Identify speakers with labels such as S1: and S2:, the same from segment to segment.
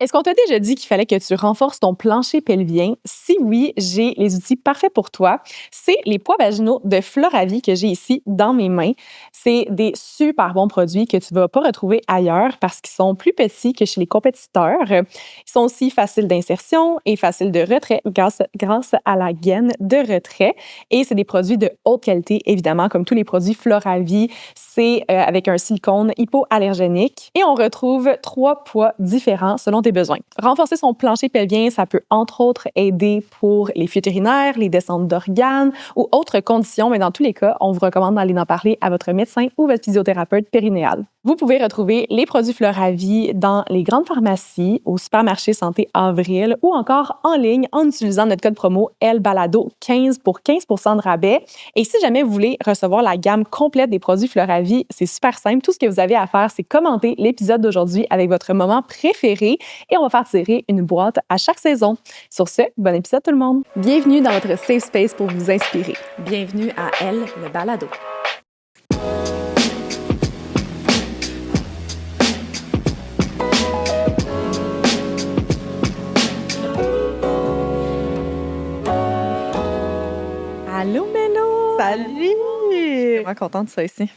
S1: Est-ce qu'on t'a déjà dit qu'il fallait que tu renforces ton plancher pelvien? Si oui, j'ai les outils parfaits pour toi. C'est les poids vaginaux de Floravie que j'ai ici dans mes mains. C'est des super bons produits que tu vas pas retrouver ailleurs parce qu'ils sont plus petits que chez les compétiteurs. Ils sont aussi faciles d'insertion et faciles de retrait grâce à la gaine de retrait. Et c'est des produits de haute qualité, évidemment, comme tous les produits Floravie. C'est avec un silicone hypoallergénique. Et on retrouve 3 poids différents selon tes besoins. Renforcer son plancher pelvien, ça peut entre autres aider pour les fuites urinaires, les descentes d'organes ou autres conditions, mais dans tous les cas, on vous recommande d'aller en parler à votre médecin ou votre physiothérapeute périnéal. Vous pouvez retrouver les produits Floravie dans les grandes pharmacies, au supermarché Santé Avril ou encore en ligne en utilisant notre code promo LBALADO15 pour 15% de rabais. Et si jamais vous voulez recevoir la gamme complète des produits Floravie, c'est super simple. Tout ce que vous avez à faire, c'est commenter l'épisode d'aujourd'hui avec votre moment préféré et on va faire tirer une boîte à chaque saison. Sur ce, bon épisode tout le monde. Bienvenue dans votre safe space pour vous inspirer. Bienvenue à Elle, le balado. Allô, Mélo!
S2: Salut!
S1: Je suis vraiment contente de ça ici.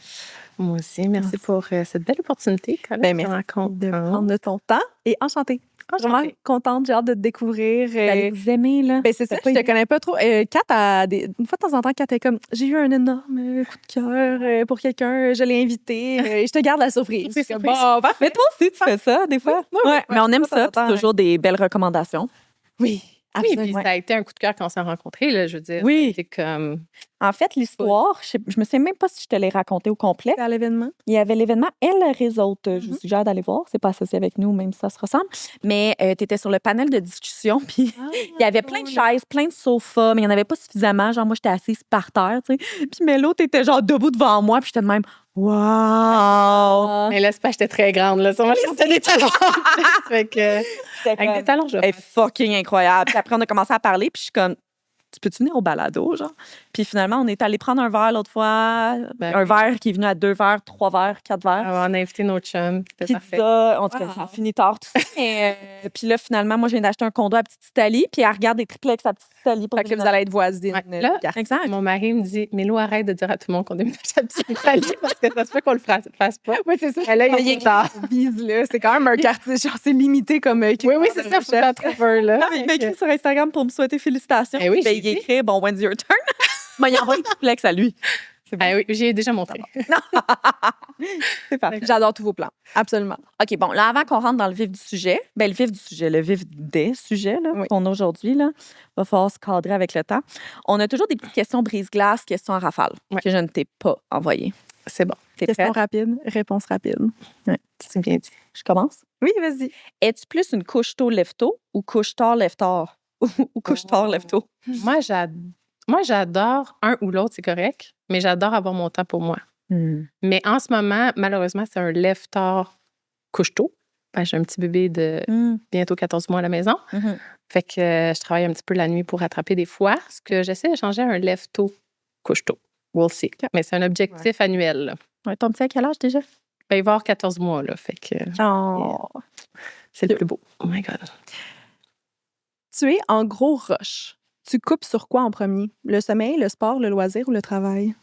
S2: Moi aussi, merci pour cette belle opportunité.
S1: Merci de prendre ton temps et enchantée. Vraiment contente, j'ai hâte de te découvrir.
S2: Vous aimez, là?
S1: Ben c'est ça, je te connais pas trop. Kat, une fois de temps en temps, Kat est comme, j'ai eu un énorme coup de cœur pour quelqu'un, je l'ai invité, et je te garde la surprise.
S2: C'est
S1: comme, bon, parfait. Mais toi aussi, tu fais ça, des fois.
S2: Ouais, mais on aime ça, puis c'est toujours des belles recommandations.
S1: Oui,
S2: Oui, puis ça a été un coup de cœur quand on s'est rencontrés, là, je veux dire.
S1: Oui.
S2: C'était comme...
S3: En fait, l'histoire, je me sais même pas si je te l'ai raconté au complet.
S1: à l'événement.
S3: Il y avait l'événement Elle Réseaute. Je vous suggère d'aller voir. C'est pas associé avec nous, même si ça se ressemble. Mais tu étais sur le panel de discussion, puis il y avait plein de chaises, plein de sofas, mais il n'y en avait pas suffisamment. Genre, moi, j'étais assise par terre, tu sais. Puis Mélo, t'étais genre debout devant moi, puis j'étais de même, wow!
S2: Mais là, c'est pas, j'étais très grande, là. Moi, j'étais des talons. Fait que... Avec des talons, je
S3: Elle est fucking incroyable. Puis après, on a commencé à parler, puis je suis comme, tu peux-tu venir au balado, genre? Puis finalement, on est allé prendre un verre l'autre fois. Un verre qui est venu à 2 verres, 3 verres, 4 verres.
S2: On a invité nos chums. C'était parfait.
S3: Pizza, en tout cas, ça a fini tard, tout ça. Puis là, finalement, moi, je viens d'acheter un condo à Petite Italie, puis elle regarde des triplex à Petite Italie. Pour
S1: Fait que vous allez être voisines.
S2: Ouais. Là,
S3: exact.
S2: mon mari me dit, Mélo, arrête de dire à tout le monde qu'on déménage à Petite Italie parce que ça se fait qu'on le fasse pas.
S1: Oui, c'est ça.
S2: Elle a il est tard.
S1: Là. C'est quand même un quartier, genre, c'est limité comme.
S2: Oui, c'est ça, faut t'en trouver, là.
S3: Non, il m'a écrit sur Instagram pour me souhaiter félicitations.
S2: Eh oui,
S3: ben, il écrit, bon, when's your turn? Mais il envoie un triplex à lui.
S2: C'est bon. Ah oui, j'ai déjà montré.
S1: C'est parfait. J'adore tous vos plans. Absolument.
S3: OK, bon, là, avant qu'on rentre dans le vif du sujet, le vif des sujets là, qu'on a aujourd'hui, là, va falloir se cadrer avec le temps. On a toujours des petites questions brise-glace, questions à rafale, que je ne t'ai pas envoyées.
S2: C'est bon.
S3: T'es
S1: Question
S3: prête?
S1: rapide, réponse rapide.
S3: Ouais.
S2: C'est bien dit.
S3: Je commence?
S1: Oui, vas-y.
S3: Es-tu plus une couche-tôt lève-tôt ou couche-tard lève-tard? Ou couche-tard lève-tôt?
S2: Moi, j'adore un ou l'autre, c'est correct, mais j'adore avoir mon temps pour moi. Mais en ce moment, malheureusement, c'est un lève-tard couche-tôt. J'ai un petit bébé de bientôt 14 mois à la maison. Fait que je travaille un petit peu la nuit pour rattraper des fois. Ce que j'essaie de changer à un lève-tôt couche-tôt. We'll see. Mais c'est un objectif annuel, là.
S3: Ouais, ton petit à quel âge déjà?
S2: Il va avoir 14 mois, là. Fait que c'est le plus beau. Oh my God.
S1: Tu es en gros rush. Tu coupes sur quoi en premier? Le sommeil, le sport, le loisir ou le travail?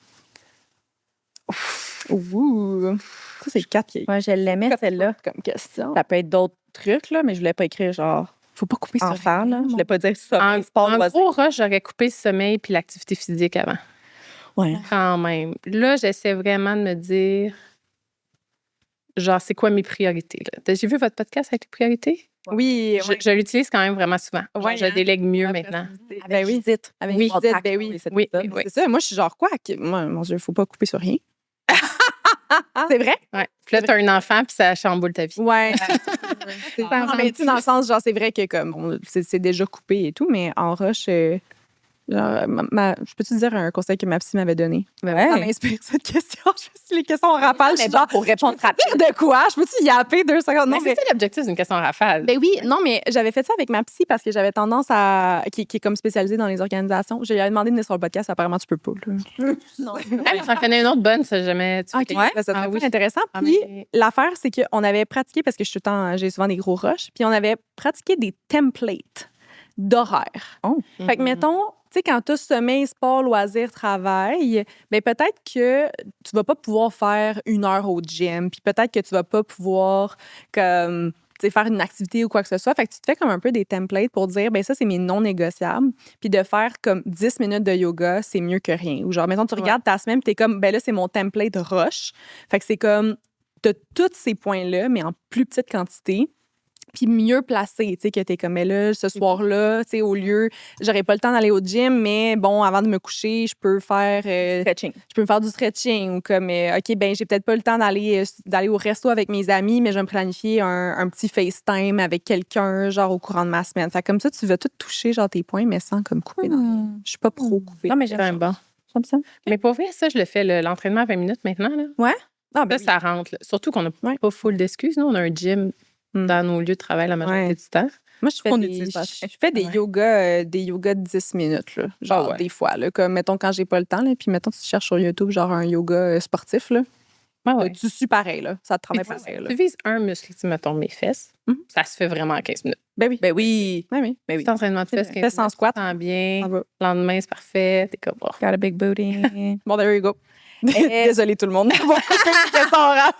S1: Ouh! Ça, c'est 4 qui est.
S3: Ouais, je l'aimais, celle-là.
S1: Comme question.
S3: Ça peut être d'autres trucs, là, mais je voulais pas écrire genre
S1: Faut pas couper sur
S3: enfant, là.
S1: rien,
S3: Je voulais pas dire ça.
S2: En gros rush, j'aurais coupé le sommeil puis l'activité physique avant.
S3: Ouais.
S2: Quand même. Là, j'essaie vraiment de me dire, genre, c'est quoi mes priorités, là? J'ai vu votre podcast avec les priorités?
S1: Oui,
S2: Je l'utilise quand même vraiment souvent.
S1: Ouais,
S2: je délègue mieux maintenant.
S3: Avec Judith.
S1: Avec
S3: Oui,
S1: Judith, ben oui.
S2: Oui.
S1: C'est ça. Moi, je suis genre quoi? Moi, mon Dieu, faut pas couper sur rien. C'est vrai?
S2: Ouais. Puis là, t'as un enfant, puis ça chamboule ta vie.
S1: Ouais. Mais tu sais, dans le sens, genre, c'est vrai que comme c'est déjà coupé et tout, mais en rush, Genre, je peux te dire un conseil que ma psy m'avait donné?
S3: Ben
S1: Ça
S3: ouais.
S1: m'inspire cette question. Je me suis dit, les questions en rafale, je
S3: Mais
S1: suis
S3: bon,
S1: genre,
S3: pour répondre rapide.
S1: de quoi? Je peux-tu yapper 2 secondes?
S2: Mais
S1: Non, mais
S2: c'est ça l'objectif d'une question en rafale.
S1: ben oui, non, mais j'avais fait ça avec ma psy parce que j'avais tendance à. Qui est comme spécialisée dans les organisations. Je lui avais demandé de venir sur le podcast, apparemment, tu peux pas. Là.
S3: Non.
S2: J'en connais une autre bonne, ça jamais.
S1: OK,
S3: Ouais?
S1: ben, ça serait
S2: Ah oui.
S1: pas intéressant.
S2: Ah,
S1: Puis
S2: mais-
S1: l'affaire, c'est qu'on avait pratiqué, parce que j'ai souvent des gros rushs, puis on avait pratiqué des templates d'horaires. Fait que,
S2: Mhm.
S1: mettons, tu sais, quand tu as sommeil, sport, loisirs, travail, ben peut-être que tu vas pas pouvoir faire 1 heure au gym, puis peut-être que tu vas pas pouvoir comme, tu sais, faire une activité ou quoi que ce soit. Fait que tu te fais comme un peu des templates pour dire, ben ça, c'est mes non négociables. Puis de faire comme 10 minutes de yoga, c'est mieux que rien. Ou genre, mettons, tu regardes ta semaine, puis t'es comme, ben là, c'est mon template rush. Fait que c'est comme, t'as tous ces points-là, mais en plus petite quantité. Puis mieux placé, tu sais, que t'es comme, mais là, ce soir-là, tu sais, au lieu, j'aurais pas le temps d'aller au gym, mais bon, avant de me coucher, je peux faire
S3: Stretching.
S1: je peux me faire du stretching ou comme, OK, ben j'ai peut-être pas le temps d'aller au resto avec mes amis, mais je vais me planifier un petit FaceTime avec quelqu'un, genre, au courant de ma semaine. Fait que comme ça, tu vas tout toucher, genre, tes points, mais sans comme couper dans le- Je suis pas pro coupée.
S3: Non, mais
S2: C'est quand même bon.
S3: j'aime ça.
S2: Mais pour vrai, ça, je le fais, l'entraînement à 20 minutes maintenant. Là.
S1: Ah, ben
S2: Ça, ça rentre. Là. Surtout qu'on n'a
S1: Ouais.
S2: pas full d'excuses. Nous, on a un gym dans nos lieux de travail la majorité
S1: Ouais.
S2: du temps.
S1: Moi, je fais
S3: On
S1: des,
S3: utilise pas.
S1: je fais des yogas de 10 minutes, là. Genre,
S2: Ah ouais.
S1: des fois, là. Comme, mettons, quand j'ai pas le temps, là, puis mettons, tu cherches sur YouTube, genre, un yoga sportif, là.
S2: Ouais, ouais.
S1: Tu suis pareil, là. Ça te travaille
S2: Puis,
S1: pareil, là.
S2: tu vises un muscle, tu mettons mes fesses,
S1: Mhm.
S2: ça se fait vraiment en 15 minutes.
S1: Ben oui.
S3: Ben oui.
S1: Ben oui.
S3: Ben oui.
S2: Petit entraînement de
S1: C'est
S2: fesses,
S1: vrai.
S2: 15
S1: Fais sans
S2: minutes,
S1: squat.
S2: tu te sens bien.
S1: Ça va.
S2: Le lendemain, c'est parfait. T'es comme, oh.
S3: Got a big booty.
S1: Bon, there you go. Désolée, tout le monde. On va couper les questions orales.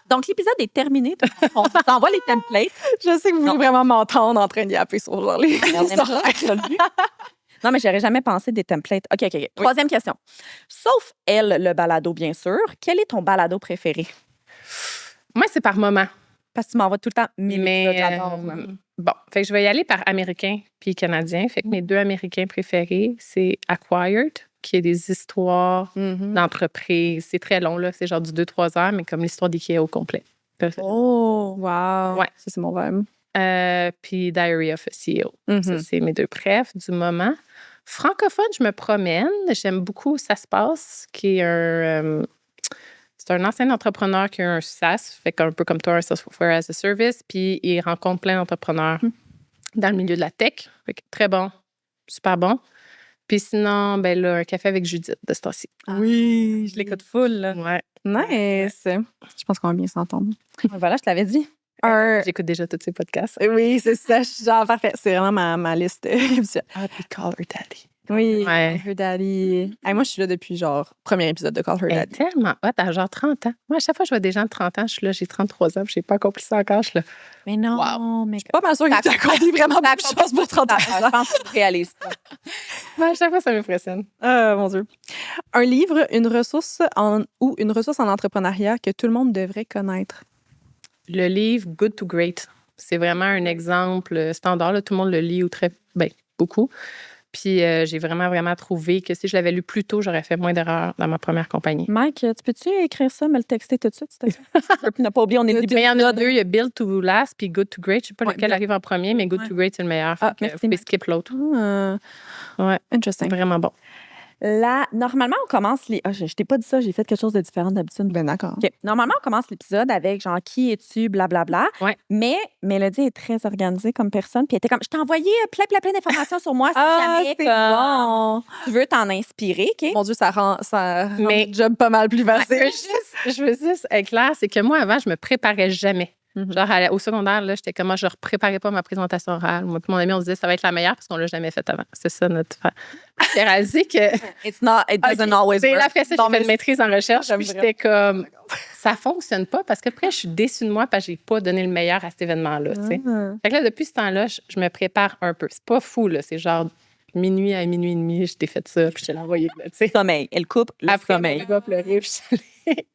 S3: Donc, l'épisode est terminé. On t'envoie les templates.
S1: Je sais que vous voulez vraiment m'entendre en train d'y apper sur genre les
S3: Non, mais j'aurais jamais pensé des templates. OK. Troisième question. Sauf elle, le balado, bien sûr. Quel est ton balado préféré?
S2: Moi, c'est par moment.
S3: Parce que tu m'envoies tout le temps mille
S2: Mais
S3: épisodes, j'adore.
S2: bon, fait que je vais y aller par américain puis canadien. Fait que mes 2 américains préférés, c'est Acquired, qui est des histoires d'entreprise. C'est très long, là. C'est genre du 2-3 heures, mais comme l'histoire d'IKEA au complet.
S1: Oh, wow.
S2: Ouais.
S1: Ça, c'est mon vibe.
S2: Puis Diary of a CEO. Ça, c'est mes 2 préfs du moment. Francophone, je me promène. J'aime beaucoup Ça se passe, qui est c'est un ancien entrepreneur qui a un SaaS, fait qu'un peu comme toi, un Software as a Service, puis il rencontre plein d'entrepreneurs dans le milieu de la tech. Fait que très bon, super bon. Puis sinon, ben là, un café avec Judith de ce temps-ci.
S3: Oui, je l'écoute full. Là.
S2: Ouais.
S1: Nice. Je pense qu'on va bien s'entendre.
S3: Voilà, je t'avais dit.
S2: J'écoute déjà tous ces podcasts.
S1: Oui, c'est ça. Je suis genre parfait. C'est vraiment ma liste habituelle.
S2: Ah, puis Call Her Daddy.
S1: Oui,
S2: Ouais.
S1: Call Her Daddy. Hey, moi, je suis là depuis genre premier épisode de Call Her
S2: Elle est
S1: Daddy.
S2: tellement hot, à genre 30 ans. Moi, à chaque fois que je vois des gens de 30 ans, je suis là, j'ai 33 ans, puis je n'ai pas accompli ça encore. Je suis là.
S3: Mais non,
S2: Wow.
S3: mais
S1: Pas mal sûr que tu as accompli vraiment beaucoup de choses pour 30 ans.
S3: je pense que tu réalises ça.
S2: Ouais, à chaque fois, ça m'impressionne.
S1: Mon Dieu. Un livre, une ressource ou une ressource en entrepreneuriat que tout le monde devrait connaître.
S2: Le livre Good to Great, c'est vraiment un exemple standard. Là, tout le monde le lit ou beaucoup. Puis j'ai vraiment trouvé que si je l'avais lu plus tôt, j'aurais fait moins d'erreurs dans ma première compagnie.
S3: Mike, tu peux-tu écrire ça, me le texter tout de suite, s'il te plaît? Puis ne pas oublier, on est le début.
S2: Mais il y en a 2, il y a Build to Last puis Good to Great. Je sais pas
S1: Ouais,
S2: lequel arrive en premier, mais Good to Great, c'est le meilleur.
S3: Ah,
S2: Fait que
S3: merci,
S2: vous pouvez
S3: Mike.
S2: skip l'autre.
S1: Ouais.
S2: C'est
S1: Interesting.
S2: vraiment bon.
S3: Là, normalement, on commence les. Je t'ai pas dit ça, j'ai fait quelque chose de différent d'habitude.
S1: Ben d'accord.
S3: OK. Normalement, on commence l'épisode avec genre qui es-tu, blablabla.
S2: Ouais.
S3: Mais Mélodie est très organisée comme personne. Puis elle était comme, je t'ai envoyé plein d'informations sur moi si jamais
S1: c'est
S3: comme,
S1: bon.
S3: tu veux t'en inspirer. OK?
S1: Mon Dieu, ça rend
S2: Mais-
S1: le job pas mal plus facile.
S2: Je veux juste être claire, c'est que moi, avant, je me préparais jamais. Genre, au secondaire, là, j'étais comme, moi, je ne préparais pas ma présentation orale. Moi, puis mon ami, on se disait, ça va être la meilleure parce qu'on ne l'a jamais faite avant. C'est ça, notre. J'ai réalisé que.
S3: It doesn't always
S2: C'est
S3: work.
S2: après ça,
S1: Non,
S2: j'ai fait
S1: mais
S2: une maîtrise en recherche.
S1: j'aime
S2: Puis j'étais comme, ça fonctionne pas parce que après, je suis déçue de moi parce que j'ai pas donné le meilleur à cet événement-là. Tu sais. Fait que là, depuis ce temps-là, je me prépare un peu. C'est pas fou, là. C'est genre minuit à minuit et demi, je t'ai fait ça, puis je te l'ai envoyé. Là, tu sais.
S3: Sommeil. Elle coupe le
S2: Après,
S3: sommeil.
S2: il va pleurer, puis je suis allée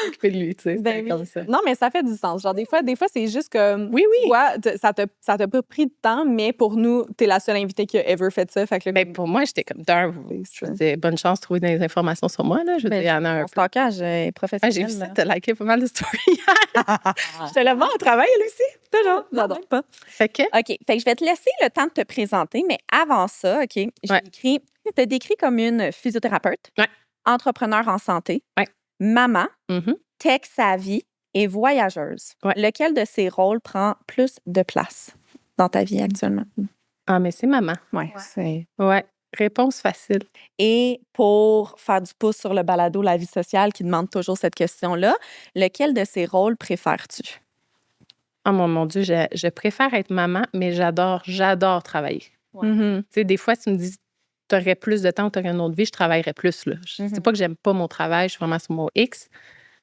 S2: m'occuper de lui. Tu sais.
S1: Ben
S2: C'était
S1: oui.
S2: comme ça.
S1: Non, mais ça fait du sens. Genre, des fois c'est juste comme.
S2: Oui, oui.
S1: Tu vois, ça t'a pas pris de temps, mais pour nous, t'es la seule invitée qui a ever fait ça. Fait que là,
S2: Ben, pour moi, j'étais comme d'un. Je veux dire, bonne chance de trouver des informations sur moi. Là. Je veux dire, il y en a un
S3: Mon
S2: peu.
S3: stockage est
S2: Ah,
S3: professionnel.
S2: j'ai vu ça,
S3: là.
S2: t'as liké pas mal de stories hier. J'étais là-bas au travail, elle aussi. Toujours.
S3: J'adore pas.
S2: Fait que.
S3: OK. Fait que je vais te laisser le temps de te présenter, mais avant ça, OK, j'ai
S2: Ouais.
S3: écrit Tu te décris comme une physiothérapeute,
S2: Ouais.
S3: entrepreneur en santé,
S2: Ouais.
S3: maman,
S2: Mhm.
S3: tech savvy et voyageuse.
S2: Ouais.
S3: Lequel de ces rôles prend plus de place dans ta vie actuellement?
S2: Ah, mais c'est maman.
S1: Ouais, c'est...
S2: Ouais. Réponse facile.
S3: Et pour faire du pouce sur le balado La vie sociale qui demande toujours cette question-là, lequel de ces rôles préfères-tu?
S2: Oh mon Dieu, je préfère être maman, mais j'adore travailler.
S3: Ouais.
S2: Tu sais, des fois, tu me dis, tu aurais plus de temps ou tu aurais une autre vie, je travaillerais plus. Là. C'est pas que j'aime pas mon travail, je suis vraiment sur mon X,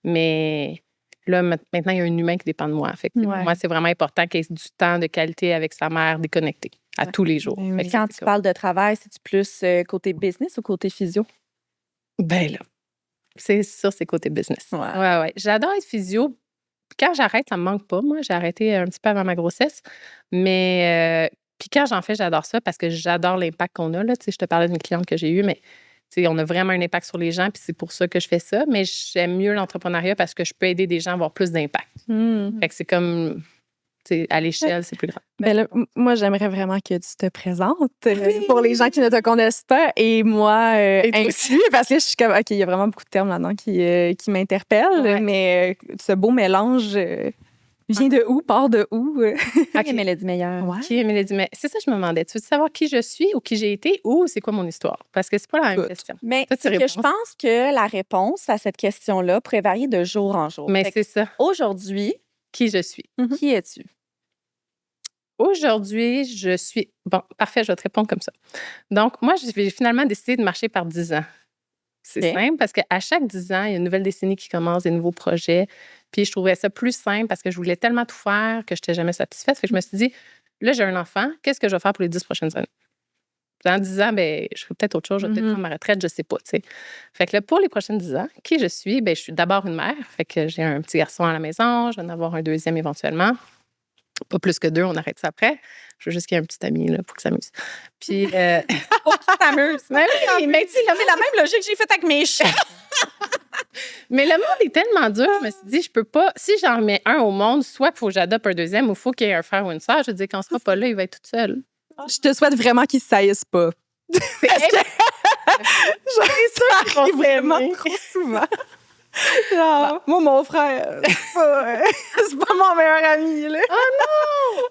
S2: mais là, maintenant, il y a un humain qui dépend de moi. Fait que, pour moi, c'est vraiment important qu'il y ait du temps de qualité avec sa mère déconnecté à tous les jours.
S1: Ben oui.
S2: Fait que
S3: Quand
S2: c'est
S3: tu parles de travail, c'est-tu plus côté business ou côté physio?
S2: Ben là, c'est sûr, c'est côté business. Ouais. J'adore être physio. Quand j'arrête, ça me manque pas. Moi, j'ai arrêté un petit peu avant ma grossesse. Mais puis quand j'en fais, j'adore ça parce que j'adore l'impact qu'on a. Là. Tu sais, je te parlais d'une cliente que j'ai eue, mais tu sais, on a vraiment un impact sur les gens, puis c'est pour ça que je fais ça. Mais j'aime mieux l'entrepreneuriat parce que je peux aider des gens à avoir plus d'impact. Fait que c'est comme, tu sais, à l'échelle, c'est plus grand.
S1: Ben là, moi, j'aimerais vraiment que tu te présentes pour les gens qui ne te connaissent pas et moi inclus, parce que là, je suis comme, OK, il y a vraiment beaucoup de termes là-dedans qui m'interpellent, mais ce beau mélange vient de où, part de où?
S3: Qui est Mélodie Meilleur?
S1: Ouais.
S2: Qui est Mélodie Meilleur? C'est ça que je me demandais. Tu veux savoir qui je suis ou qui j'ai été ou c'est quoi mon histoire? Parce que c'est pas la même question.
S3: Mais
S2: Toi, tu
S3: c'est que
S2: réponds.
S3: je pense que la réponse à cette question-là pourrait varier de jour en jour.
S2: Mais
S3: Fait que
S2: c'est ça.
S3: aujourd'hui,
S2: Qui je suis.
S3: qui es-tu?
S2: Aujourd'hui, je suis... Bon, parfait, je vais te répondre comme ça. Donc, moi, j'ai finalement décidé de marcher par 10 ans. C'est simple parce qu'à chaque 10 ans, il y a une nouvelle décennie qui commence, des nouveaux projets. Puis je trouvais ça plus simple parce que je voulais tellement tout faire que je n'étais jamais satisfaite. Fait que je me suis dit, là, j'ai un enfant, qu'est-ce que je vais faire pour les 10 prochaines années? Dans 10 ans, ben, je ferai peut-être autre chose, je vais peut-être prendre ma retraite, je ne sais pas. T'sais. Fait que là, pour les prochaines 10 ans, qui je suis? Ben, je suis d'abord une mère. Fait que j'ai un petit garçon à la maison, je vais en avoir un deuxième éventuellement. Pas plus que 2, on arrête ça après. Je veux juste qu'il y ait un petit ami là, pour qu'il s'amuse. Puis.
S3: Pour qu'il s'amuse.
S2: Mais oui, mais tu sais,
S3: C'est la même logique que j'ai faite avec mes chats.
S2: mais le monde est tellement dur, je me suis dit, je peux pas. Si j'en mets un au monde, soit qu'il faut que j'adopte un deuxième ou il faut qu'il y ait un frère ou une sœur. Je veux dire, quand on sera pas là, il va être tout seul.
S1: Je te souhaite vraiment qu'ils ne saillissent pas. Ça arrive vraiment trop souvent. Non, moi, mon frère, c'est pas mon meilleur ami. Là.
S2: Oh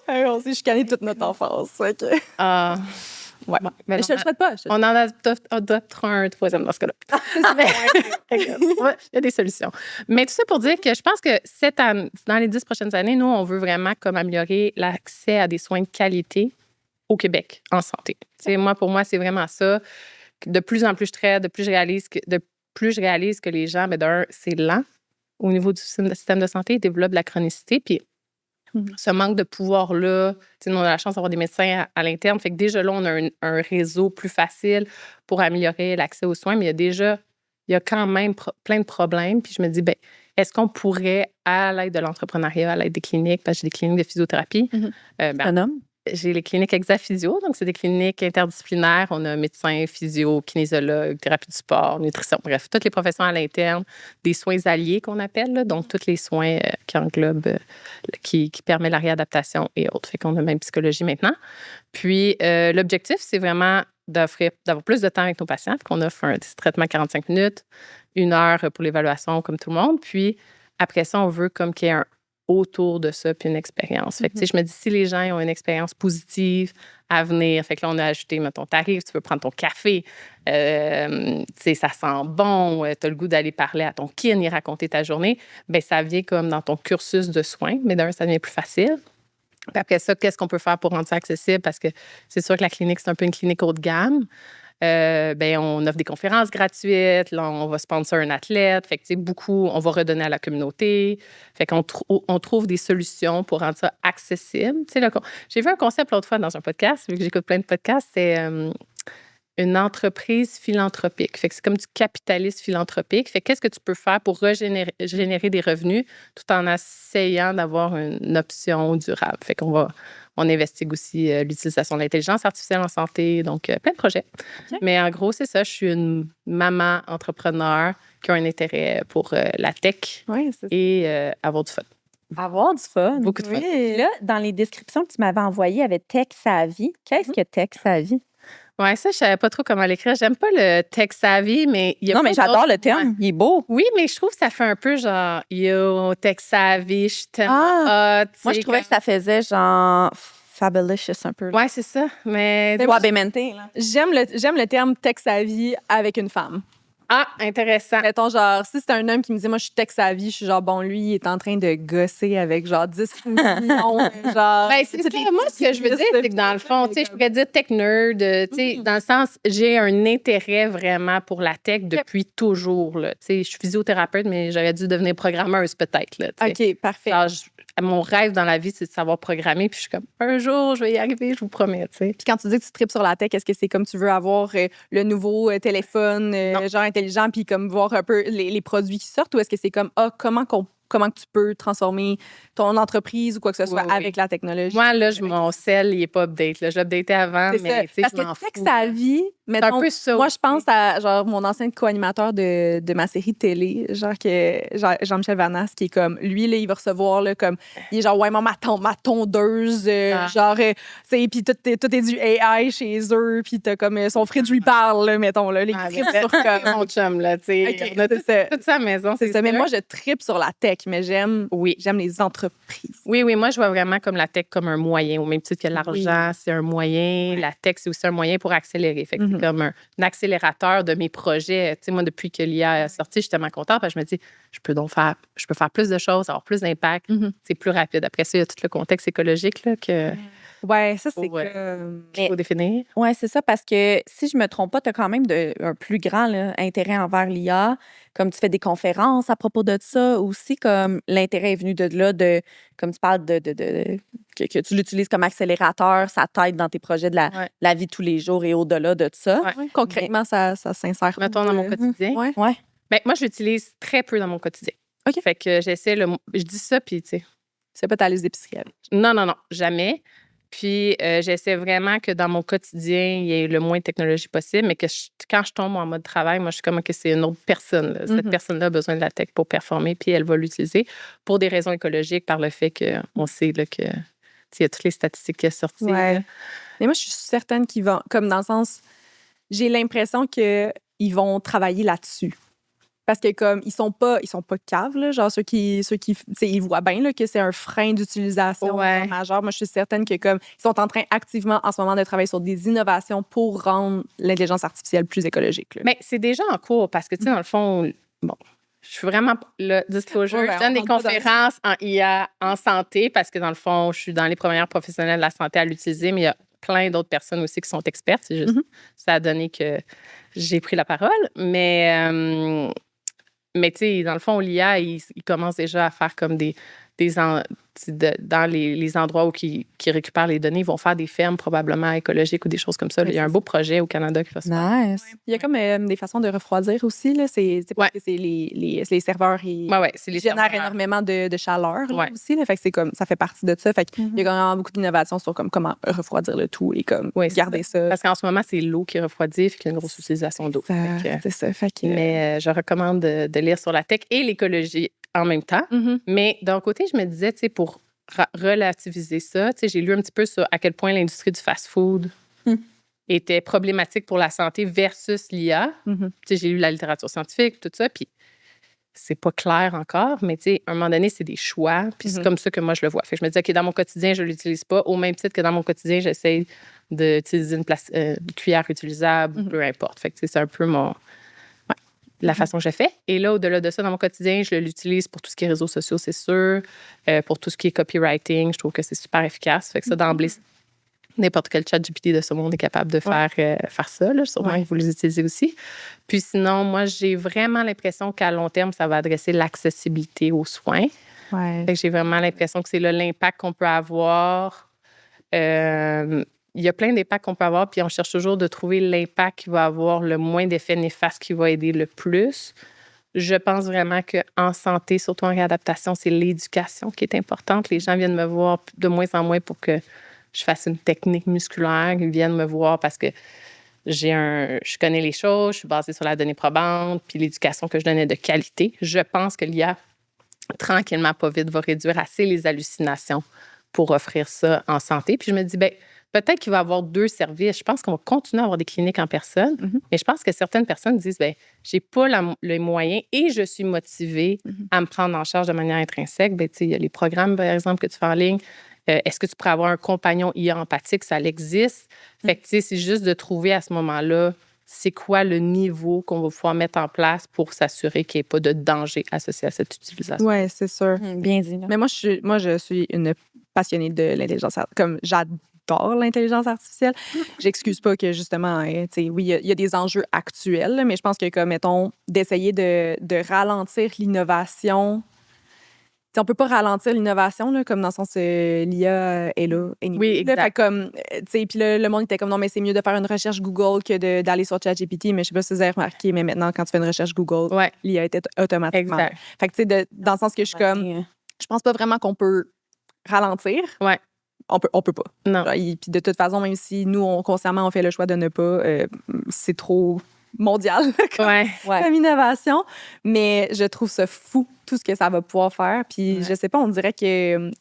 S2: non!
S1: On s'est chicané toute notre enfance. Fait que...
S2: Ouais. Bon,
S3: Mais je te le souhaite pas.
S2: On en adoptera un troisième dans ce cas-là. Il y a des solutions. Mais tout ça pour dire que je pense que dans les 10 prochaines années, nous, on veut vraiment comme améliorer l'accès à des soins de qualité au Québec en santé. Moi, pour moi, c'est vraiment ça. De plus en plus je traite, de plus je réalise que les gens, ben d'un, c'est lent au niveau du système de santé, ils développent de la chronicité. Puis ce manque de pouvoir-là, on a la chance d'avoir des médecins à l'interne. Fait que déjà là, on a un réseau plus facile pour améliorer l'accès aux soins. Mais il y a quand même plein de problèmes. Puis je me dis, ben, est-ce qu'on pourrait, à l'aide de l'entrepreneuriat, à l'aide des cliniques, parce que j'ai des cliniques de physiothérapie,
S3: Un homme?
S2: j'ai les cliniques Exacphysio, donc c'est des cliniques interdisciplinaires. On a médecins, physio, kinésiologues, thérapie du sport, nutrition, bref, toutes les professions à l'interne, des soins alliés qu'on appelle, là, donc tous les soins qui englobent, qui permettent la réadaptation et autres. Fait qu'on a même psychologie maintenant. Puis l'objectif, c'est vraiment d'avoir plus de temps avec nos patients, qu'on offre un traitement 45 minutes, 1 heure pour l'évaluation comme tout le monde. Puis après ça, on veut comme qu'il y ait autour de ça, puis une expérience. Fait que, tu sais, je me dis, si les gens ont une expérience positive à venir, fait que là, on a ajouté, mettons, t'arrives, tu peux prendre ton café, tu sais, ça sent bon, tu as le goût d'aller parler à ton kin et raconter ta journée, bien, ça vient comme dans ton cursus de soins, mais d'un, ça devient plus facile. Puis après ça, qu'est-ce qu'on peut faire pour rendre ça accessible? Parce que c'est sûr que la clinique, c'est un peu une clinique haut de gamme. Ben, on offre des conférences gratuites, là, on va sponsor un athlète, fait que, beaucoup, on va redonner à la communauté, fait qu'on on trouve des solutions pour rendre ça accessible. J'ai vu un concept l'autre fois dans un podcast, vu que j'écoute plein de podcasts, c'est une entreprise philanthropique. Fait que c'est comme du capitalisme philanthropique. Fait que qu'est-ce que tu peux faire pour générer des revenus tout en essayant d'avoir une option durable? Fait qu'on investigue aussi l'utilisation de l'intelligence artificielle en santé, donc plein de projets. Okay. Mais en gros, c'est ça. Je suis une maman entrepreneur qui a un intérêt pour la tech et avoir du fun.
S3: Avoir du fun.
S2: Beaucoup de fun.
S3: Là, dans les descriptions que tu m'avais envoyées avec Tech Savvy, qu'est-ce que Tech Savvy?
S2: Ouais, ça, je savais pas trop comment l'écrire. J'aime pas le tech savvy, mais il y a
S3: Non,
S2: pas
S3: mais j'adore
S2: d'autres-
S3: le terme. Il est beau.
S2: Oui, mais je trouve que ça fait un peu genre yo, tech savvy, je suis tellement hot. tu
S3: Moi,
S2: sais,
S3: je trouvais que ça faisait genre fabulous un peu. Là.
S2: Ouais, c'est ça. Mais
S3: Suavemente, là.
S1: J'aime le terme tech savvy avec une femme.
S2: ah, intéressant.
S1: Mettons, genre, si c'est un homme qui me dit, moi, je suis tech savvy, je suis genre, bon, lui, il est en train de gosser avec genre 10 millions, genre.
S2: Ben, c'est ça. Moi, ce que je veux dire, c'est que dans le fond, tu sais, je pourrais dire tech nerd, tu sais, dans le sens, j'ai un intérêt vraiment pour la tech depuis toujours, là. Tu sais, je suis physiothérapeute, mais j'aurais dû devenir programmeuse peut-être, là. tu sais.
S1: OK, parfait.
S2: Genre, mon rêve dans la vie, c'est de savoir programmer, puis je suis comme, un jour, je vais y arriver, je vous promets, tu sais.
S1: Puis quand tu dis que tu tripes sur la tech, est-ce que c'est comme tu veux avoir le nouveau téléphone, genre intelligent, puis comme voir un peu les produits qui sortent, ou est-ce que c'est comme, comment que tu peux transformer ton entreprise ou quoi que ce soit
S2: Oui.
S1: avec la technologie?
S2: Moi, là, mon cell, il n'est pas update. Là. Je l'ai updaté avant,
S1: C'est
S2: mais
S1: ça.
S2: tu sais,
S1: Parce
S2: je m'en
S1: que tech
S2: fous.
S1: sa vie,
S2: C'est un
S1: mettons,
S2: peu ça.
S1: moi, je pense à genre mon ancien co-animateur de ma série de télé, Jean-Michel Vanasse, qui est comme, lui, là, il va recevoir, là, comme, il est genre, ouais, ma tondeuse, genre, tu sais, puis tout est du AI chez eux, puis t'as comme, son fridge lui parle, là, mettons, là, les trips sur comme.
S2: mon chum, là, tu sais.
S1: OK,
S2: on a
S1: c'est ça.
S2: tout ça à la maison.
S1: C'est ça, mais
S2: sûr.
S1: moi, je tripe sur la tech, mais j'aime les entreprises.
S2: Oui, moi, je vois vraiment comme la tech comme un moyen, au même titre que l'argent, c'est un moyen. La tech, c'est aussi un moyen pour accélérer. Fait que c'est comme un accélérateur de mes projets. Tu sais, moi, depuis que l'IA est sortie, je suis tellement contente parce que je me dis, je peux faire plus de choses, avoir plus d'impact. C'est plus rapide. Après ça, il y a tout le contexte écologique là, que
S1: Ouais, ça, c'est
S2: qu'il faut définir.
S3: Oui, c'est ça, parce que si je me trompe pas, tu as quand même un plus grand là, intérêt envers l'IA. Comme tu fais des conférences à propos de ça, aussi comme l'intérêt est venu de là, comme tu parles que tu l'utilises comme accélérateur, ça t'aide dans tes projets de la vie de tous les jours et au-delà de ça.
S2: Ouais.
S1: Concrètement, ça s'insère.
S2: Mettons dans mon quotidien.
S1: Ouais.
S3: Ouais.
S2: Ben, moi, je l'utilise très peu dans mon quotidien.
S1: OK.
S2: Fait que j'essaie je dis ça, puis tu sais.
S1: C'est pas ta liste d'épicerie avec.
S2: Non, jamais. Puis, j'essaie vraiment que dans mon quotidien, il y ait le moins de technologie possible, mais que quand je tombe en mode travail, moi, je suis comme que c'est une autre personne. Là. Cette personne-là a besoin de la tech pour performer, puis elle va l'utiliser pour des raisons écologiques, par le fait qu'on sait là, que il y a toutes les statistiques qui sont sorties.
S1: Ouais. Mais moi, je suis certaine qu'ils vont, comme dans le sens, j'ai l'impression qu'ils vont travailler là-dessus. Parce que comme ils sont pas caves là, genre ceux qui ils voient bien là, que c'est un frein d'utilisation majeur. Moi je suis certaine que comme ils sont en train activement en ce moment de travailler sur des innovations pour rendre l'intelligence artificielle plus écologique. Là.
S2: Mais c'est déjà en cours parce que tu sais dans le fond je suis vraiment le disclosure. Je donne des conférences en IA en santé parce que dans le fond je suis dans les premières professionnelles de la santé à l'utiliser, mais il y a plein d'autres personnes aussi qui sont expertes. C'est juste ça a donné que j'ai pris la parole, mais tu sais, dans le fond, l'IA, il commence déjà à faire comme dans les endroits où ils récupèrent les données, ils vont faire des fermes probablement écologiques ou des choses comme ça. Il y a un beau projet au Canada qui va se faire.
S3: Nice.
S1: Il y a comme des façons de refroidir aussi. Là. C'est parce que c'est les serveurs
S2: c'est les
S1: génèrent
S2: serveurs.
S1: énormément de chaleur là, aussi. Là. Fait que c'est comme, ça fait partie de ça. Fait qu'il y a quand même beaucoup d'innovations sur comme, comment refroidir le tout et comme garder ça.
S2: Parce qu'en ce moment, c'est l'eau qui refroidit, fait qu'il y a une grosse utilisation d'eau.
S1: C'est ça. Fait que,
S2: mais je recommande de lire sur la tech et l'écologie en même temps. Mais d'un côté, je me disais, tu sais, pour relativiser ça, tu sais, j'ai lu un petit peu sur à quel point l'industrie du fast-food était problématique pour la santé versus l'IA. Tu sais, j'ai lu la littérature scientifique, tout ça, puis c'est pas clair encore, mais tu sais, à un moment donné, c'est des choix, puis c'est comme ça que moi, je le vois. Fait que je me disais, OK, dans mon quotidien, je l'utilise pas, au même titre que dans mon quotidien, j'essaie d'utiliser une cuillère utilisable, peu importe. Fait que c'est un peu la façon que je fais. Et là, au-delà de ça, dans mon quotidien, je l'utilise pour tout ce qui est réseaux sociaux, c'est sûr. Pour tout ce qui est copywriting, je trouve que c'est super efficace. Fait que ça, d'emblée, n'importe quel chat GPT de ce monde est capable de faire ça. Là. Sûrement que vous les utilisez aussi. Puis sinon, moi, j'ai vraiment l'impression qu'à long terme, ça va adresser l'accessibilité aux soins. Fait que j'ai vraiment l'impression que c'est là l'impact qu'on peut avoir. Il y a plein d'impacts qu'on peut avoir, puis on cherche toujours de trouver l'impact qui va avoir le moins d'effets néfastes qui va aider le plus. Je pense vraiment qu'en santé, surtout en réadaptation, c'est l'éducation qui est importante. Les gens viennent me voir de moins en moins pour que je fasse une technique musculaire. Ils viennent me voir parce que je connais les choses, je suis basée sur la donnée probante, puis l'éducation que je donne est de qualité. Je pense que l'IA, tranquillement, pas vite, va réduire assez les hallucinations pour offrir ça en santé. Puis je me dis, peut-être qu'il va y avoir 2 services. Je pense qu'on va continuer à avoir des cliniques en personne, mais je pense que certaines personnes disent, ben j'ai pas les moyens et je suis motivée à me prendre en charge de manière intrinsèque. Ben, tu sais, il y a les programmes, par exemple, que tu fais en ligne. Est-ce que tu pourrais avoir un compagnon IA empathique? Ça existe. Fait que, tu sais, c'est juste de trouver à ce moment-là c'est quoi le niveau qu'on va pouvoir mettre en place pour s'assurer qu'il n'y ait pas de danger associé à cette utilisation.
S1: Oui, c'est sûr.
S3: Bien dit. Là.
S1: Mais moi, je suis une passionnée de l'intelligence artificielle. Comme j'adore l'intelligence artificielle. J'excuse pas que, justement, oui, il y a des enjeux actuels, là, mais je pense que, comme, mettons, d'essayer de ralentir l'innovation. On peut pas ralentir l'innovation, là, comme dans le sens l'IA est là.
S2: Oui, exact.
S1: Fait comme, puis le monde était comme, non, mais c'est mieux de faire une recherche Google que d'aller sur ChatGPT. Mais je sais pas si vous avez remarqué, mais maintenant, quand tu fais une recherche Google, l'IA est automatiquement.
S2: Exact.
S1: Fait que, tu sais, dans le sens que je suis comme, je pense pas vraiment qu'on peut ralentir.
S2: Ouais.
S1: On peut pas.
S2: Non.
S1: Puis de toute façon, même si nous, consciemment, on fait le choix de ne pas, c'est trop mondial comme innovation. Mais je trouve ça fou, tout ce que ça va pouvoir faire. Puis je sais pas, on dirait que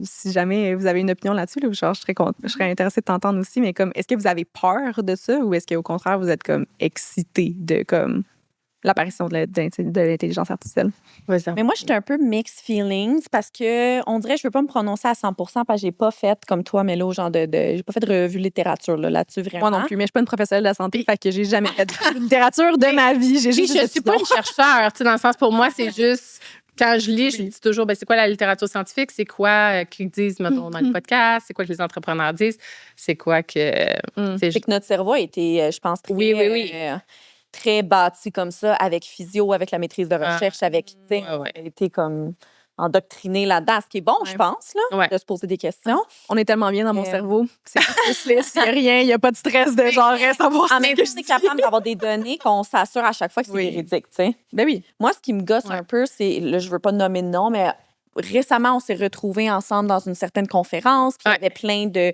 S1: si jamais vous avez une opinion là-dessus, là, genre, je serais intéressée de t'entendre aussi, mais comme, est-ce que vous avez peur de ça ou est-ce qu'au contraire, vous êtes comme excité de comme l'apparition de l'intelligence artificielle?
S3: Mais moi, j'étais un peu mixed feelings parce que on dirait je veux pas me prononcer à 100% parce que j'ai pas fait comme toi, Mélo, genre j'ai pas fait de revue littérature là-dessus vraiment.
S1: Moi non plus, mais je suis pas une professionnelle de la santé, fait que j'ai jamais fait de littérature de ma vie.
S2: Je suis pas une chercheur, tu sais, dans le sens pour moi, c'est juste quand je lis, je dis toujours, ben, c'est quoi la littérature scientifique? C'est quoi qu'ils disent, mettons, dans le podcast? C'est quoi que les entrepreneurs disent? C'est quoi que...
S3: C'est que notre cerveau a été, je pense, très... très bâti comme ça, avec physio, avec la maîtrise de recherche, avec, tu sais, été comme endoctriné là-dedans, ce qui est bon, je pense, là, de se poser des questions.
S1: On est tellement bien dans mon cerveau. C'est juste lisse, il n'y a rien, il n'y a pas de stress de genre savoir
S3: en même temps, c'est capable d'avoir des données qu'on s'assure à chaque fois que c'est véridique, tu sais.
S1: Ben oui.
S3: Moi, ce qui me gosse un peu, c'est, là, je veux pas nommer de nom, mais récemment, on s'est retrouvés ensemble dans une certaine conférence, puis il y avait plein de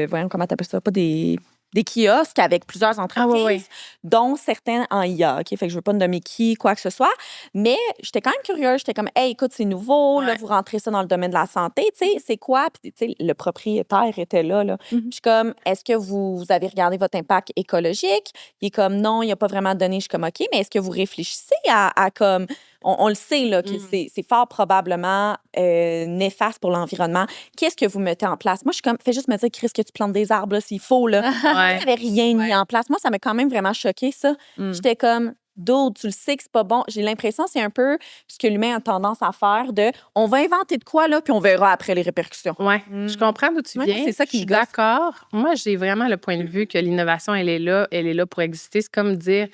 S3: voyons, comment t'appelles ça, pas des kiosques avec plusieurs entreprises, dont certaines en IA. OK? Fait que je veux pas nommer qui, quoi que ce soit. Mais j'étais quand même curieuse. J'étais comme, hey, écoute, c'est nouveau. Là, vous rentrez ça dans le domaine de la santé. Tu sais, c'est quoi? Puis, tu sais, le propriétaire était là. Je suis comme, est-ce que vous avez regardé votre impact écologique? Il est comme, non, il n'y a pas vraiment de données. Je suis comme, OK, mais est-ce que vous réfléchissez à comme... On le sait, là, que c'est fort probablement néfaste pour l'environnement. Qu'est-ce que vous mettez en place? Moi, je suis comme, fais juste me dire, Chris, que tu plantes des arbres, là, s'il faut, là. Il n'y avait rien mis en place. Moi, ça m'a quand même vraiment choqué, ça. J'étais comme, d'autres, tu le sais que c'est pas bon. J'ai l'impression que c'est un peu ce que l'humain a tendance à faire de, on va inventer de quoi, là, puis on verra après les répercussions.
S2: Oui, je comprends d'où tu viens.
S3: C'est ça qui
S2: je suis d'accord. Moi, j'ai vraiment le point de vue que l'innovation, elle est là pour exister. C'est comme dire,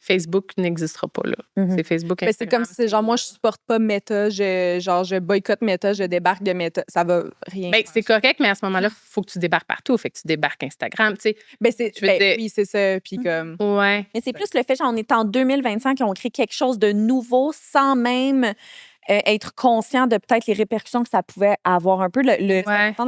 S2: Facebook n'existera pas là. C'est Facebook, Instagram.
S1: Mais c'est comme si, genre, moi, je supporte pas Meta, je boycotte Meta, je débarque de Meta. Ça va rien.
S2: Ben, c'est correct, mais à ce moment-là, il faut que tu débarques partout. Fait que tu débarques Instagram, tu sais.
S1: Ben, oui, c'est ça. Puis comme...
S2: Ouais.
S3: Mais c'est plus le fait, genre, on est en 2025 et on crée quelque chose de nouveau sans même... être conscient de peut-être les répercussions que ça pouvait avoir un peu.
S1: C'est important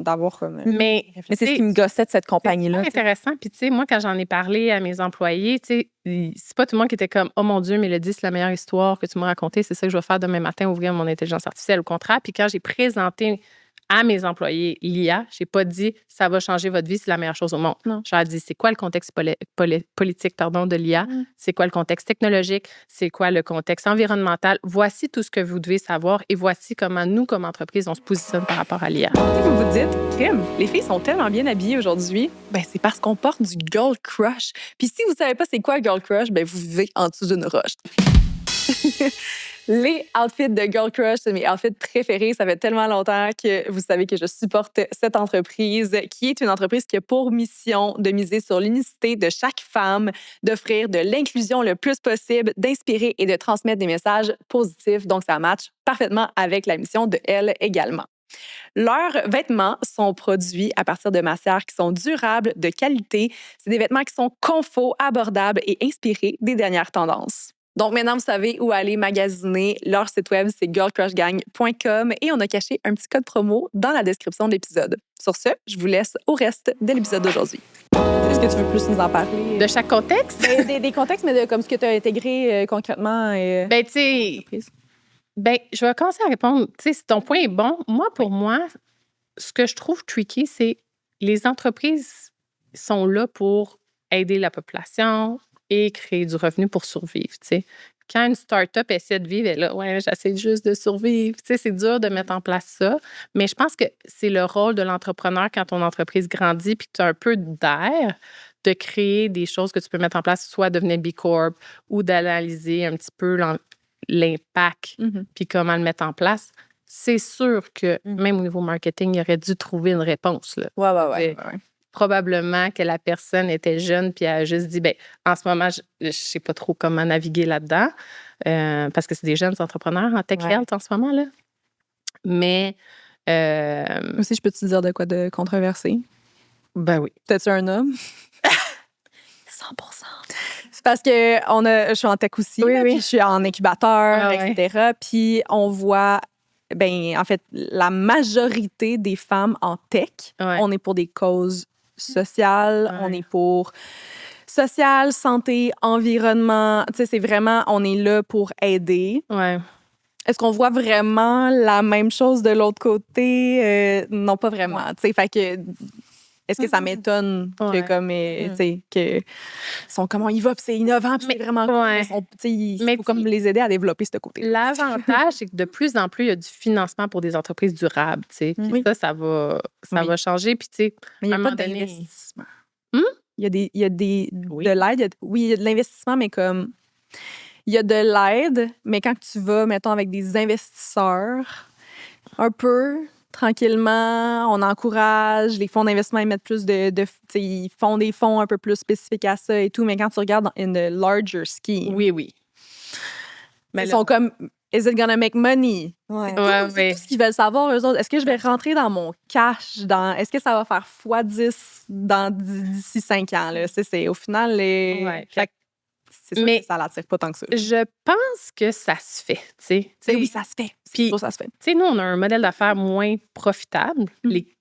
S1: d'avoir comme...
S3: Mais c'est ce qui me gossait de cette compagnie-là.
S2: C'est intéressant. Puis, tu sais, moi, quand j'en ai parlé à mes employés, tu sais, c'est pas tout le monde qui était comme « Oh mon Dieu, Mélodie, c'est la meilleure histoire que tu m'as racontée. C'est ça que je vais faire demain matin, ouvrir mon intelligence artificielle. » Au contraire. Puis quand j'ai présenté à mes employés l'IA, j'ai pas dit « Ça va changer votre vie, c'est la meilleure chose au monde. » Non. Je leur ai dit « C'est quoi le contexte politique de l'IA? C'est quoi le contexte technologique? C'est quoi le contexte environnemental? Voici tout ce que vous devez savoir et voici comment nous, comme entreprise, on se positionne par rapport à l'IA. »
S1: Vous vous dites, Kim, les filles sont tellement bien habillées aujourd'hui. Ben, c'est parce qu'on porte du Girl Crush. Puis si vous savez pas c'est quoi Girl Crush, ben vous vivez en dessous d'une roche. Les outfits de Girl Crush, c'est mes outfits préférés. Ça fait tellement longtemps que vous savez que je supporte cette entreprise, qui est une entreprise qui a pour mission de miser sur l'unicité de chaque femme, d'offrir de l'inclusion le plus possible, d'inspirer et de transmettre des messages positifs. Donc, ça matche parfaitement avec la mission de Elle également. Leurs vêtements sont produits à partir de matières qui sont durables, de qualité. C'est des vêtements qui sont confort, abordables et inspirés des dernières tendances. Donc maintenant, vous savez où aller magasiner. Leur site web, c'est girlcrushgang.com et on a caché un petit code promo dans la description de l'épisode. Sur ce, je vous laisse au reste de l'épisode d'aujourd'hui. Est-ce que tu veux plus nous en parler?
S2: De chaque contexte?
S1: Des contextes, mais comme ce que tu as intégré concrètement.
S2: Ben, tu sais, je vais commencer à répondre. Tu sais, si ton point est bon, pour moi, ce que je trouve tricky, c'est les entreprises sont là pour aider la population et créer du revenu pour survivre, tu sais. Quand une start-up essaie de vivre, elle est là, ouais, j'essaie juste de survivre. Tu sais, c'est dur de mettre en place ça. Mais je pense que c'est le rôle de l'entrepreneur quand ton entreprise grandit puis que tu as un peu d'air de créer des choses que tu peux mettre en place, soit devenir B Corp ou d'analyser un petit peu l'impact puis comment le mettre en place. C'est sûr que même au niveau marketing, il aurait dû trouver une réponse, là.
S3: Ouais.
S2: Probablement que la personne était jeune puis elle a juste dit, ben en ce moment, je sais pas trop comment naviguer là-dedans parce que c'est des jeunes entrepreneurs en tech health en ce moment, là. Mais...
S1: Aussi, je peux te dire de quoi de controversé?
S2: Ben oui.
S1: T'es-tu un homme?
S3: 100%.
S1: C'est parce que je suis en tech aussi, puis je suis en incubateur, etc. Puis on voit... en fait, la majorité des femmes en tech, on est pour des causes sociales, on est pour social, santé, environnement. Tu sais, c'est vraiment, on est là pour aider.
S2: Ouais.
S1: Est-ce qu'on voit vraiment la même chose de l'autre côté? Non, pas vraiment. Tu sais, fait que... Est-ce que ça m'étonne que comme tu sais que sont comment il va puis c'est innovant puis c'est vraiment cool, il faut comme les aider à développer ce côté.
S2: L'avantage c'est que de plus en plus il y a du financement pour des entreprises durables, tu sais. Ça va changer puis tu sais
S1: mais il y a pas d'investissement. Il y a de l'aide, il y a de l'investissement mais comme il y a de l'aide mais quand tu vas mettons avec des investisseurs un peu tranquillement, on encourage, les fonds d'investissement, ils mettent plus ils font des fonds un peu plus spécifiques à ça et tout, mais quand tu regardes dans in the larger scheme.
S2: Oui.
S1: Mais ils sont comme, is it gonna make money?
S3: Ouais.
S1: C'est tout ce qu'ils veulent savoir, eux autres. Est-ce que je vais rentrer dans mon cash? Est-ce que ça va faire x10 d'ici 5 ans? Là? Au final, c'est sûr que ça l'attire pas tant que ça.
S2: Je pense que ça se fait, tu sais.
S1: Oui, ça se fait.
S2: Puis,
S1: ça se fait.
S2: Tu sais, nous, on a un modèle d'affaires moins profitable.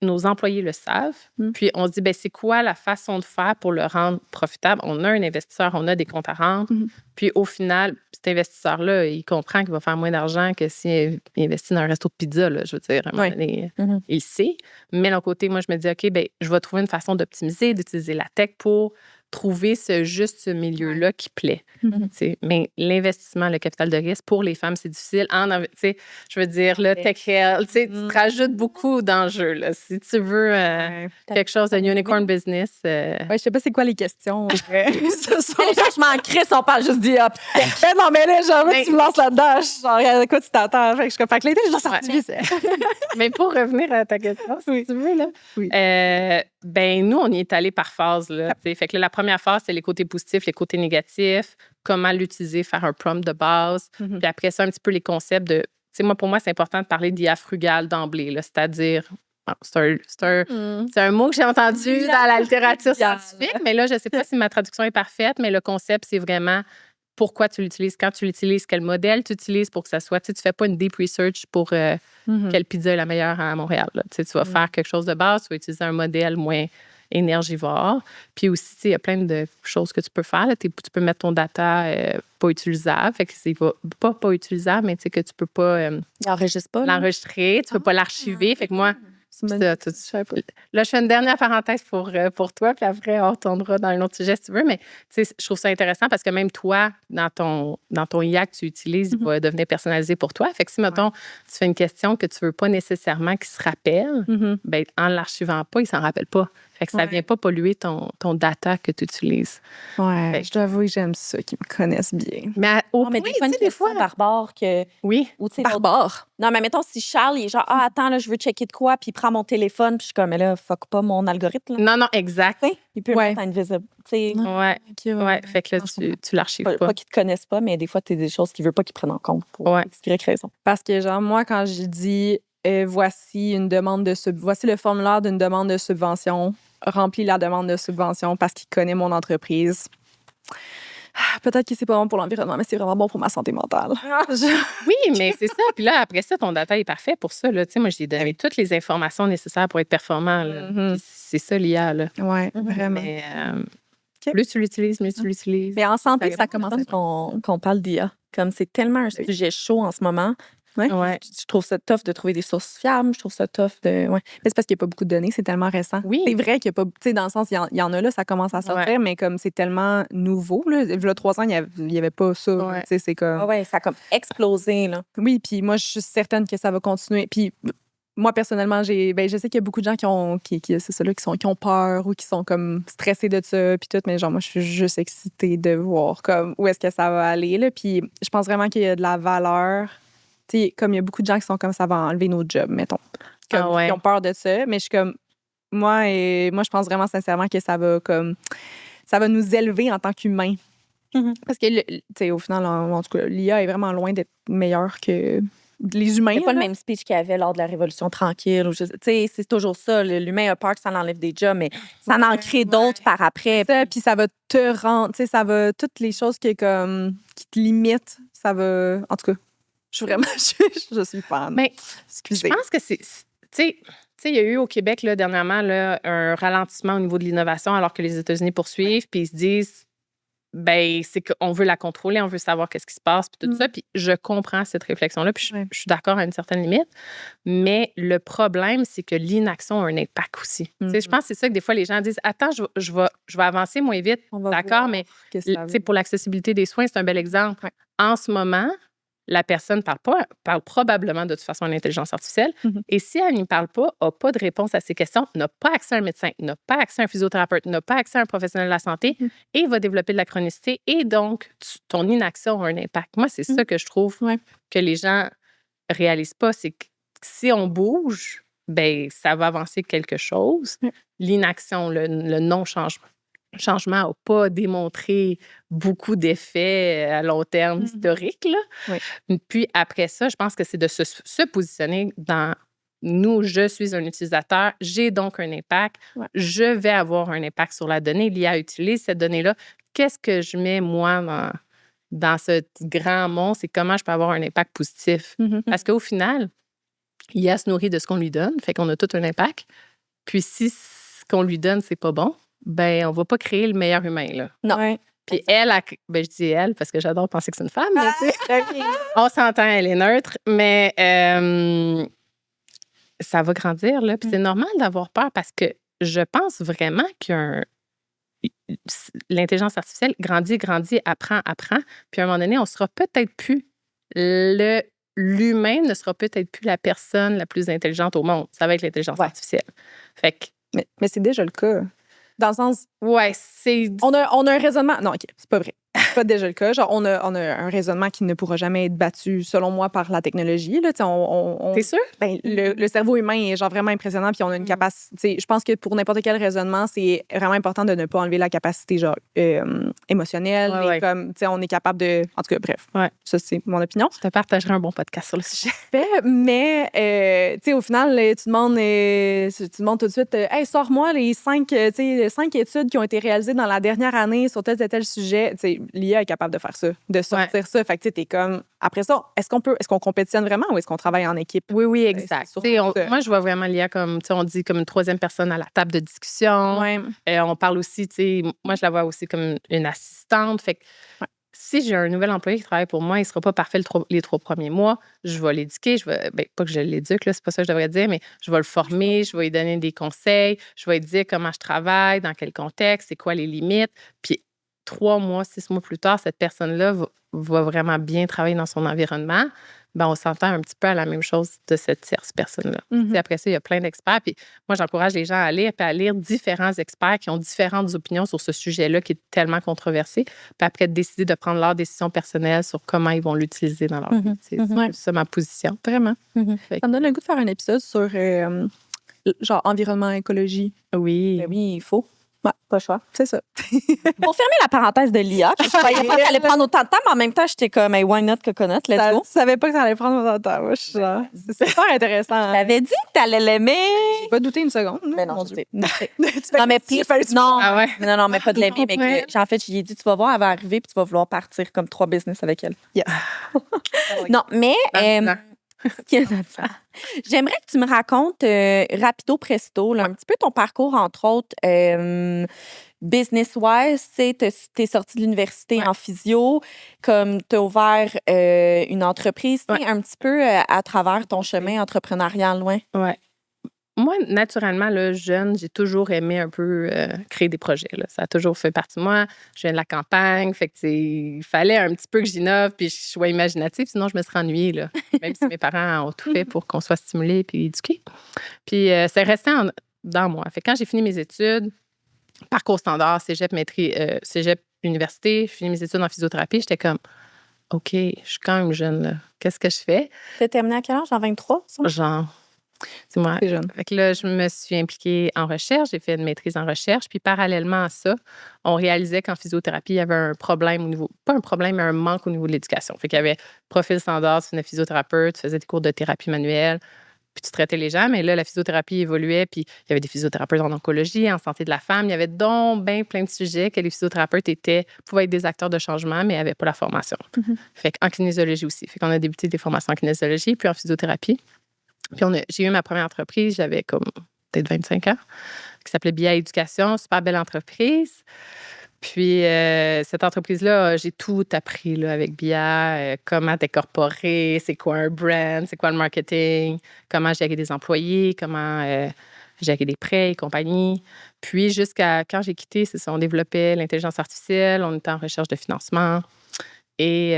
S2: Nos employés le savent. Puis, on se dit, ben c'est quoi la façon de faire pour le rendre profitable? On a un investisseur, on a des comptes à rendre. Puis, au final, cet investisseur-là, il comprend qu'il va faire moins d'argent que s'il investit dans un resto de pizza, là, je veux dire. À un moment donné, il le sait. Mais d'un côté, moi, je me dis, OK, ben je vais trouver une façon d'optimiser, d'utiliser la tech pour trouver ce milieu-là qui plaît. Mais l'investissement, le capital de risque, pour les femmes, c'est difficile. Je veux dire, le tech health, tu te rajoutes beaucoup d'enjeux. Là. Si tu veux quelque chose de unicorn business...
S1: je sais pas c'est quoi les questions.
S3: Je m'en crisse, on parle juste du hop.
S1: Non, mais là, genre, tu me lances là-dedans. Genre, écoute, tu t'attends. Fait que je suis comme, l'intelligence artificielle.
S2: Mais pour revenir à ta question, si tu veux, là. Nous, on y est allé par phase. Là, fait que là, la première phase, c'est les côtés positifs, les côtés négatifs, comment l'utiliser, faire un prompt de base. Puis après ça, un petit peu les concepts de... pour moi, c'est important de parler d'IA frugale d'emblée, là, c'est-à-dire... C'est un mot que j'ai entendu dans la littérature scientifique, mais là, je ne sais pas si ma traduction est parfaite, mais le concept, c'est vraiment pourquoi tu l'utilises, quand tu l'utilises, quel modèle tu utilises pour que ça soit... Tu ne fais pas une deep research pour quelle pizza est la meilleure à Montréal. Là. Tu vas faire quelque chose de base, tu vas utiliser un modèle moins énergivore. Puis aussi, il y a plein de choses que tu peux faire. Là. Tu peux mettre ton data pas utilisable. Fait que c'est pas utilisable, mais que tu peux pas l'enregistrer. Tu peux pas l'archiver. Fait que moi... Là, je fais une dernière parenthèse pour toi, puis après, on retournera dans un autre sujet si tu veux. Mais je trouve ça intéressant parce que même toi, dans ton IA que tu utilises, il va devenir personnalisé pour toi. Fait que si, mettons, tu fais une question que tu veux pas nécessairement qu'il se rappelle, ben, en l'archivant pas, il s'en rappelle pas. Fait que ça vient pas polluer ton data que tu utilises.
S1: Ouais, je dois avouer que j'aime ça, qu'ils me connaissent bien.
S2: Mais
S3: des fois, barbare que...
S2: Oui,
S1: barbare.
S3: Non, mais mettons, si Charles, il est genre, attends, là, je veux checker de quoi, puis il prend mon téléphone, puis je suis comme, mais là, fuck pas mon algorithme. Là.
S2: Non, exact.
S3: Il peut le mettre invisible.
S2: Ouais, fait que là, tu l'archives pas.
S3: Pas qu'ils te connaissent pas, mais des fois, tu as des choses qu'ils veulent pas qu'ils prennent en compte pour Y raison.
S1: Parce que, genre, moi, quand j'ai dit, voici le formulaire d'une demande de subvention, remplis la demande de subvention parce qu'il connaît mon entreprise. Peut-être que c'est pas bon pour l'environnement, mais c'est vraiment bon pour ma santé mentale.
S2: Oui, mais c'est ça. Puis là, après ça, ton data est parfait pour ça. Là. Moi, j'ai donné toutes les informations nécessaires pour être performant. Là. C'est ça l'IA.
S1: Oui, vraiment.
S2: Mais plus tu l'utilises, mieux tu l'utilises.
S3: Mais en santé, ça commence qu'on parle d'IA. Comme c'est tellement un sujet chaud en ce moment.
S2: Ouais.
S3: Je trouve ça tough de trouver des sources fiables. Je trouve ça tough de. Ouais.
S1: Mais c'est parce qu'il n'y a pas beaucoup de données, c'est tellement récent.
S2: Oui.
S1: C'est vrai qu'il n'y a pas. Tu sais, dans le sens, il y en a là, ça commence à sortir, mais comme c'est tellement nouveau, là, il y a 3 ans, il n'y avait pas ça.
S2: Ouais.
S1: Tu sais, c'est comme.
S3: Ah ouais, ça a comme explosé, là.
S1: Oui, puis moi, je suis certaine que ça va continuer. Puis moi, personnellement, je sais qu'il y a beaucoup de gens qui ont peur ou qui sont comme stressés de ça, puis tout, mais genre, moi, je suis juste excitée de voir comme où est-ce que ça va aller, là. Puis je pense vraiment qu'il y a de la valeur. Tu sais, comme il y a beaucoup de gens qui sont comme ça va enlever nos jobs, mettons. Comme, qui ont peur de ça, mais je suis comme, moi, je pense vraiment sincèrement que ça va nous élever en tant qu'humains. Parce que, tu sais, au final, en tout cas, l'IA est vraiment loin d'être meilleure que les humains.
S3: C'est pas
S1: là.
S3: le même speech qu'il y avait lors de la Révolution tranquille. Tu sais, c'est toujours ça. L'humain a peur que ça enlève des jobs, mais ça en crée d'autres par après.
S1: Ça, puis ça va te rendre, tu sais, ça va, toutes les choses qui te limitent, ça va, en tout cas, je suis vraiment, je suis fan.
S2: Mais
S1: excusez.
S2: je pense que c'est, tu sais, il y a eu au Québec, là, dernièrement, là, un ralentissement au niveau de l'innovation alors que les États-Unis poursuivent, puis ils se disent, ben c'est qu'on veut la contrôler, on veut savoir qu'est-ce qui se passe, puis tout ça. Puis je comprends cette réflexion-là, puis je suis d'accord à une certaine limite. Mais le problème, c'est que l'inaction a un impact aussi. Tu sais, je pense que c'est ça que des fois, les gens disent, attends, je vais avancer moins vite. D'accord, mais tu sais, pour l'accessibilité des soins, c'est un bel exemple.
S1: Ouais.
S2: En ce moment, la personne parle probablement de toute façon à l'intelligence artificielle. Et si elle n'y parle pas, n'a pas de réponse à ses questions, n'a pas accès à un médecin, n'a pas accès à un physiothérapeute, n'a pas accès à un professionnel de la santé et va développer de la chronicité. Et donc, ton inaction a un impact. Moi, c'est ça que je trouve que les gens réalisent pas. C'est que si on bouge, ben ça va avancer quelque chose. L'inaction, le non-changement. Le changement n'a pas démontré beaucoup d'effets à long terme historiques. Là. Puis après ça, je pense que c'est de se positionner dans nous, je suis un utilisateur, j'ai donc un impact, je vais avoir un impact sur la donnée. L'IA utilise cette donnée-là. Qu'est-ce que je mets, moi, dans ce grand monde? C'est comment je peux avoir un impact positif? Parce qu'au final, l'IA se nourrit de ce qu'on lui donne, fait qu'on a tout un impact. Puis si ce qu'on lui donne, c'est pas bon, ben on va pas créer le meilleur humain, là.
S3: Non.
S2: Puis elle, ben je dis elle parce que j'adore penser que c'est une femme, mais tu sais, on s'entend, elle est neutre, mais ça va grandir, là. Puis c'est normal d'avoir peur parce que je pense vraiment l'intelligence artificielle grandit, apprend. Puis à un moment donné, on sera peut-être plus l'humain ne sera peut-être plus la personne la plus intelligente au monde. Ça va être l'intelligence artificielle. Fait que,
S1: mais c'est déjà le cas. Dans le sens.
S2: Ouais, c'est.
S1: On a un raisonnement. Non, OK, c'est pas vrai. C'est pas déjà le cas. Genre, on a un raisonnement qui ne pourra jamais être battu, selon moi, par la technologie. Là.
S2: T'es sûr?
S1: Ben, le cerveau humain est genre vraiment impressionnant, puis on a une capacité. Je pense que pour n'importe quel raisonnement, c'est vraiment important de ne pas enlever la capacité genre émotionnelle.
S2: Ouais.
S1: Comme, on est capable de. En tout cas, bref.
S2: Ouais.
S1: Ça, c'est mon opinion.
S2: Je te partagerai un bon podcast sur le sujet.
S1: Mais, au final, tu demandes tout de suite, hey, sors-moi les 5 études qui ont été réalisées dans la dernière année sur tel et tel sujet. L'IA est capable de faire ça, de sortir ça. Fait que, t'es comme, après ça, est-ce qu'on compétitionne vraiment ou est-ce qu'on travaille en équipe?
S2: Oui, exact. Moi, je vois vraiment l'IA comme, on dit, comme une troisième personne à la table de discussion. On parle aussi, moi, je la vois aussi comme une assistante. Fait que, si j'ai un nouvel employé qui travaille pour moi, il ne sera pas parfait les 3 premiers mois. Je vais l'éduquer. Pas que je l'éduque, là, c'est pas ça que je devrais dire, mais je vais le former, je vais lui donner des conseils, je vais lui dire comment je travaille, dans quel contexte, c'est quoi les limites. Puis 3 mois, 6 mois plus tard, cette personne-là va vraiment bien travailler dans son environnement. Ben, on s'entend un petit peu à la même chose de cette tierce personne-là. Après ça, il y a plein d'experts. Puis moi, j'encourage les gens à lire différents experts qui ont différentes opinions sur ce sujet-là qui est tellement controversé. Puis après, décider de prendre leur décision personnelle sur comment ils vont l'utiliser dans leur vie. C'est ça ma position.
S1: Vraiment. Ça me donne le goût de faire un épisode sur genre environnement, écologie.
S2: Oui.
S3: Ben oui, il faut.
S1: Ouais, pas le choix. C'est ça.
S3: Pour fermer la parenthèse de l'IA, je croyais pas que ça allait prendre autant de temps, mais en même temps, j'étais comme, hey, why not coconut, let's go.
S1: Je savais pas que ça allait prendre autant de temps. Moi, c'est super intéressant.
S3: Je t'avais dit que t'allais l'aimer.
S1: J'ai pas douté une seconde.
S3: Mais non,
S1: mon
S3: je
S1: Dieu.
S3: sais. Non, mais plus. Non.
S2: Ah ouais?
S3: Non, mais pas de l'aimer. Mais en fait, j'y ai dit, tu vas voir, elle va arriver puis tu vas vouloir partir comme 3 business avec elle.
S1: Yes.
S3: Non, mais J'aimerais que tu me racontes rapido presto, là, un petit peu ton parcours, entre autres, business-wise. Tu sais, t'es sortie de l'université en physio, comme t'as ouvert une entreprise, tu sais, un petit peu à travers ton chemin entrepreneurial, loin.
S2: Ouais. Moi, naturellement, là, jeune, j'ai toujours aimé un peu créer des projets. Là. Ça a toujours fait partie de moi. Je viens de la campagne, fait que il fallait un petit peu que j'innove puis je sois imaginative, sinon je me serais ennuyée. Là. Même si mes parents ont tout fait pour qu'on soit stimulés puis éduqués. Puis c'est resté dans moi. Fait que quand j'ai fini mes études, parcours standard, cégep, cégep, université, j'ai fini mes études en physiothérapie, j'étais comme, OK, je suis quand même jeune. Là. Qu'est-ce que je fais?
S3: T'as terminé à quel âge? En 23?
S2: Genre... C'est moi.
S3: C'est jeune.
S2: Fait que là, je me suis impliquée en recherche. J'ai fait une maîtrise en recherche. Puis parallèlement à ça, on réalisait qu'en physiothérapie, il y avait un problème au niveau... Pas un problème, mais un manque au niveau de l'éducation. Fait qu'il y avait profil standard, tu faisais physiothérapeute, tu faisais des cours de thérapie manuelle, puis tu traitais les gens. Mais là, la physiothérapie évoluait, puis il y avait des physiothérapeutes en oncologie, en santé de la femme. Il y avait donc bien plein de sujets que les physiothérapeutes pouvaient être des acteurs de changement, mais n'avaient pas la formation. Fait qu'en kinésiologie aussi. Fait qu'on a débuté des formations en kinésiologie, puis en physiothérapie. Puis j'ai eu ma première entreprise, j'avais comme peut-être 25 ans, qui s'appelait BIA Éducation, super belle entreprise. Puis cette entreprise-là, j'ai tout appris là, avec BIA, comment décorporer, c'est quoi un brand, c'est quoi le marketing, comment gérer des employés, comment gérer des prêts et compagnie. Puis jusqu'à quand j'ai quitté, c'est ça, on développait l'intelligence artificielle, on était en recherche de financement. Et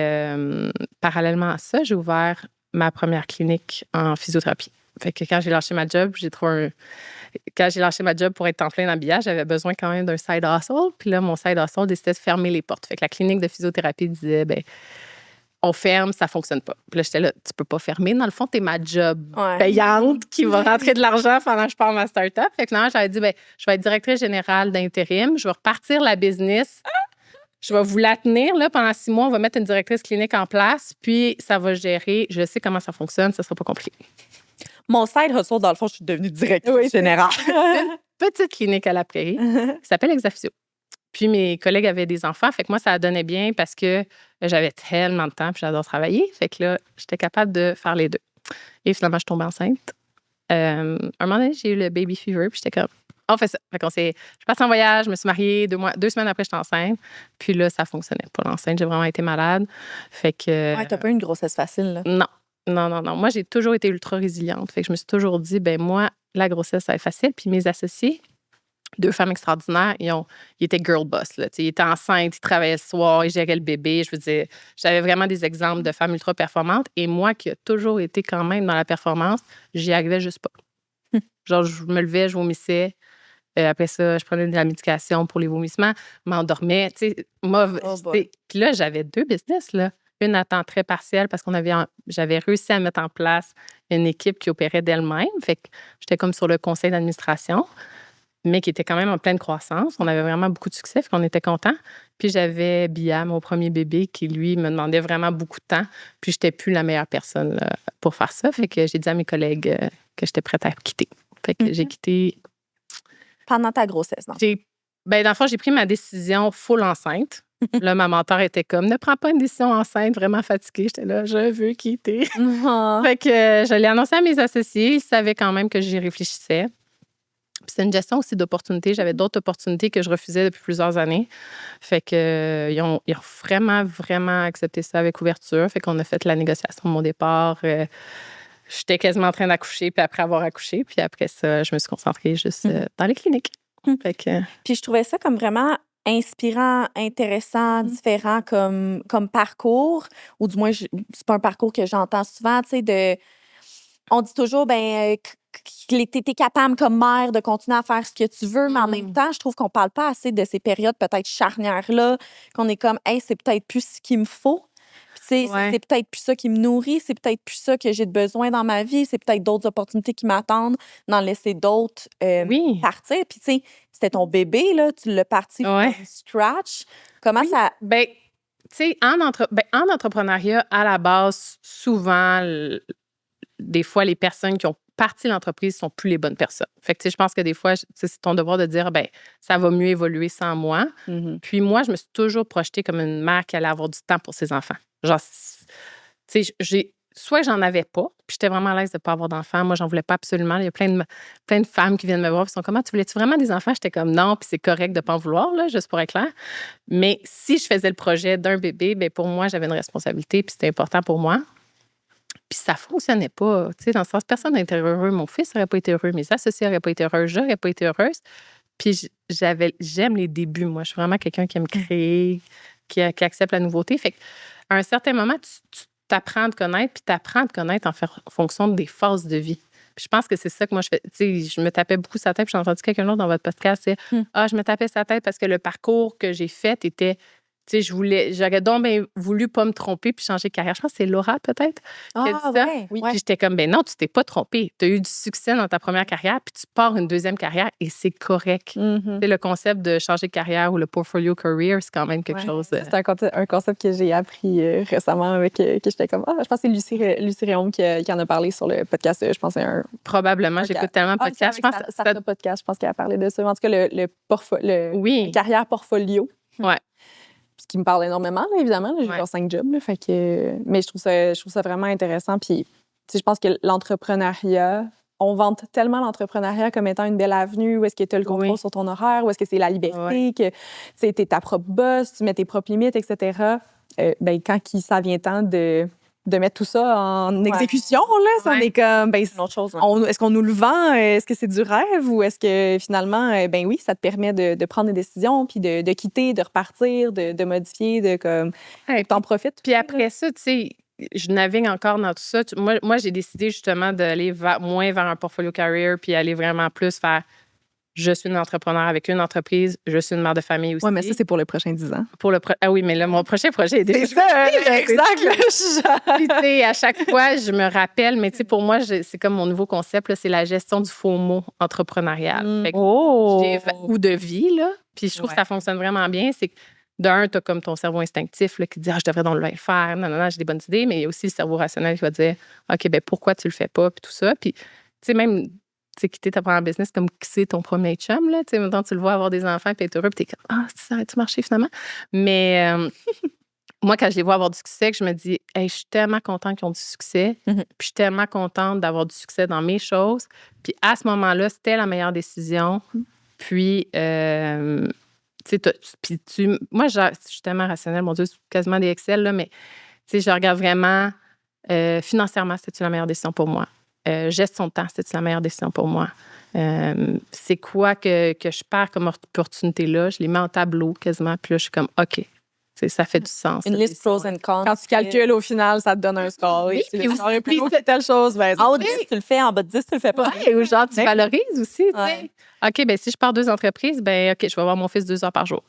S2: parallèlement à ça, j'ai ouvert ma première clinique en physiothérapie. Fait que quand j'ai lâché ma job, quand j'ai lâché ma job pour être en plein dans le billard, j'avais besoin quand même d'un side hustle. Puis là, mon side hustle décidait de fermer les portes. Fait que la clinique de physiothérapie disait, on ferme, ça fonctionne pas. Puis là, j'étais là, tu peux pas fermer. Dans le fond, t'es ma job payante qui va rentrer de l'argent pendant que je pars ma start-up. Fait que finalement, j'avais dit, je vais être directrice générale d'intérim. Je vais repartir la business. Je vais vous la tenir là, pendant 6 mois. On va mettre une directrice clinique en place, puis ça va gérer. Je sais comment ça fonctionne, ça ne sera pas compliqué.
S3: Mon side hustle, dans le fond, je suis devenue directrice générale.
S2: Une petite clinique à la Prairie qui s'appelle Exaphysio. Puis mes collègues avaient des enfants, fait que moi, ça donnait bien parce que j'avais tellement de temps, puis j'adore travailler. Fait que là, j'étais capable de faire les deux. Et finalement, je suis tombée enceinte. Un moment donné, j'ai eu le baby fever, puis j'étais comme... On fait ça. Fait qu'on je suis partie en voyage, je me suis mariée, 2 semaines après, j'étais enceinte. Puis là, ça fonctionnait pas l'enceinte. J'ai vraiment été malade. Fait que...
S3: Ouais, t'as pas eu une grossesse facile, là.
S2: Non. Moi, j'ai toujours été ultra résiliente. Fait que je me suis toujours dit, moi, la grossesse, ça va être facile. Puis mes associés, 2 femmes extraordinaires, ils étaient girl boss, là. Ils étaient enceintes, ils travaillaient le soir, ils géraient le bébé. Je veux dire, j'avais vraiment des exemples de femmes ultra performantes. Et moi, qui ai toujours été quand même dans la performance, j'y arrivais juste pas. Genre, je me levais, je vomissais. Après ça, je prenais de la médication pour les vomissements, m'endormais, tu sais, Puis là, j'avais 2 business, là. Une à temps très partiel parce j'avais réussi à mettre en place une équipe qui opérait d'elle-même. Fait que j'étais comme sur le conseil d'administration, mais qui était quand même en pleine croissance. On avait vraiment beaucoup de succès, fait qu'on était contents. Puis j'avais Bia, mon premier bébé, qui, lui, me demandait vraiment beaucoup de temps. Puis j'étais plus la meilleure personne là, pour faire ça. Fait que j'ai dit à mes collègues que j'étais prête à quitter. Fait que j'ai quitté...
S3: Pendant ta grossesse, non?
S2: Dans le fond, j'ai pris ma décision full enceinte. Là, ma mentor était comme, ne prends pas une décision enceinte, vraiment fatiguée. J'étais là, je veux quitter. Fait que je l'ai annoncé à mes associés. Ils savaient quand même que j'y réfléchissais. Puis c'est une gestion aussi d'opportunités. J'avais d'autres opportunités que je refusais depuis plusieurs années. Fait que ils ont vraiment, vraiment accepté ça avec ouverture. Fait qu'on a fait la négociation de mon départ. J'étais quasiment en train d'accoucher, puis après avoir accouché. Puis après ça, je me suis concentrée juste dans les cliniques. Fait que...
S3: Puis je trouvais ça comme vraiment inspirant, intéressant, différent comme parcours. Ou du moins, c'est pas un parcours que j'entends souvent, tu sais, on dit toujours, t'es capable comme mère de continuer à faire ce que tu veux, mais en même temps, je trouve qu'on parle pas assez de ces périodes peut-être charnières-là, qu'on est comme, hey, c'est peut-être plus ce qu'il me faut. C'est peut-être plus ça qui me nourrit, c'est peut-être plus ça que j'ai de besoin dans ma vie, c'est peut-être d'autres opportunités qui m'attendent, d'en laisser d'autres partir. Puis, tu sais, c'était ton bébé, là, tu l'as parti from scratch. Comment ça...
S2: tu sais, en entrepreneuriat, à la base, souvent, des fois, les personnes qui ont parti l'entreprise sont plus les bonnes personnes. Fait que, tu sais, je pense que des fois, c'est ton devoir de dire, ça va mieux évoluer sans moi. Puis moi, je me suis toujours projetée comme une mère qui allait avoir du temps pour ses enfants. Genre, tu sais, soit j'en avais pas, puis j'étais vraiment à l'aise de pas avoir d'enfants. Moi, j'en voulais pas absolument. Il y a plein de femmes qui viennent me voir et sont comme, ah, tu voulais-tu vraiment des enfants? J'étais comme, non, puis c'est correct de pas en vouloir, là, juste pour être clair. Mais si je faisais le projet d'un bébé, bien, pour moi, j'avais une responsabilité, puis c'était important pour moi. Puis ça fonctionnait pas, tu sais, dans le sens, personne n'était heureux. Mon fils n'aurait pas été heureux, mes associés n'auraient pas été heureux, j'aurais pas été heureuse. Puis j'aime les débuts, moi. Je suis vraiment quelqu'un qui aime créer, qui accepte la nouveauté. Fait qu'à un certain moment, tu t'apprends à te connaître, puis t'apprends à te connaître en fonction des phases de vie. Puis je pense que c'est ça que moi, je fais. Tu sais, je me tapais beaucoup sa tête, puis j'ai entendu quelqu'un d'autre dans votre podcast, c'est « Ah, je me tapais sa tête parce que le parcours que j'ai fait était... » Tu sais, j'aurais donc bien voulu pas me tromper puis changer de carrière. Je pense que c'est Laura, peut-être, qui a dit ça.
S3: Ouais,
S2: Oui.
S3: ouais.
S2: Puis j'étais comme, ben non, tu t'es pas trompée. Tu as eu du succès dans ta première carrière, puis tu pars une deuxième carrière et c'est correct. Tu sais, le concept de changer de carrière ou le portfolio career, c'est quand même quelque chose.
S1: C'est un concept que j'ai appris récemment avec que j'étais comme je pense que c'est Lucie Réaume qui en a parlé sur le podcast. Je pense que c'est un
S2: Probablement, j'écoute tellement de podcasts. Je pense que
S1: ça podcast, je pense qu'elle a parlé de ça. En tout cas, le carrière portfolio.
S2: Ouais.
S1: Ce qui me parle énormément, là, évidemment. Là, j'ai genre 5 jobs. Là, fait que, mais je trouve ça vraiment intéressant. Puis, tu sais, je pense que l'entrepreneuriat, on vante tellement l'entrepreneuriat comme étant une belle avenue où est-ce que tu as le contrôle sur ton horaire, où est-ce que c'est la liberté, que tu es ta propre boss, tu mets tes propres limites, etc. Ben, quand ça vient temps de mettre tout ça en exécution, là, ça, on est comme, ben,
S3: C'est une autre chose.
S1: est-ce qu'on nous le vend? Est-ce que c'est du rêve ou est-ce que finalement, ben oui, ça te permet de prendre des décisions puis de quitter, de repartir, de modifier, de comme, t'en profites.
S2: Puis après ça, tu sais, je navigue encore dans tout ça. Moi j'ai décidé justement d'aller moins vers un portfolio career puis aller vraiment plus vers je suis une entrepreneur avec une entreprise, je suis une mère de famille aussi.
S1: Oui, mais ça, c'est pour le prochain 10 ans.
S2: Ah oui, mais là, mon prochain projet est déjà...
S1: C'est ça, exact.
S2: Puis, tu sais, à chaque fois, je me rappelle, mais tu sais, pour moi, c'est comme mon nouveau concept, là, c'est la gestion du FOMO entrepreneurial. Fait que ou de vie, là. Puis je trouve que ça fonctionne vraiment bien. C'est que d'un, tu as comme ton cerveau instinctif là, qui dit « Ah, je devrais donc le faire. Non, j'ai des bonnes idées. » Mais il y a aussi le cerveau rationnel qui va dire « OK, ben pourquoi tu le fais pas? » Puis tout ça. Puis, tu sais, même... Tu sais, quitter ta première business comme quitter ton premier chum, là. Tu sais, maintenant, tu le vois avoir des enfants, puis être heureux, puis t'es comme, ah, ça aurait-tu marché finalement? Mais moi, quand je les vois avoir du succès, que je me dis, hey, je suis tellement contente qu'ils ont du succès, puis je suis tellement contente d'avoir du succès dans mes choses. Puis à ce moment-là, c'était la meilleure décision. Puis, tu sais, moi, je suis tellement rationnelle, mon Dieu, c'est quasiment des Excel, là, mais tu sais, je regarde vraiment financièrement, c'était la meilleure décision pour moi. Gestion de temps, c'était la meilleure décision pour moi. C'est quoi que je perds comme opportunité là? Je les mets en tableau quasiment, puis là, je suis comme, OK, ça fait du sens.
S3: Une liste pros and cons.
S1: Quand tu calcules au final, ça te donne un score.
S2: Oui,
S1: Si j'aurais plus fait telle chose, ben,
S3: en haut de 10, tu le fais, en bas de 10, tu le fais pas.
S2: Ouais, ou genre, tu valorises aussi, tu sais.
S3: Ouais.
S2: OK, ben si je pars 2 entreprises, ben OK, je vais voir mon fils 2 heures par jour.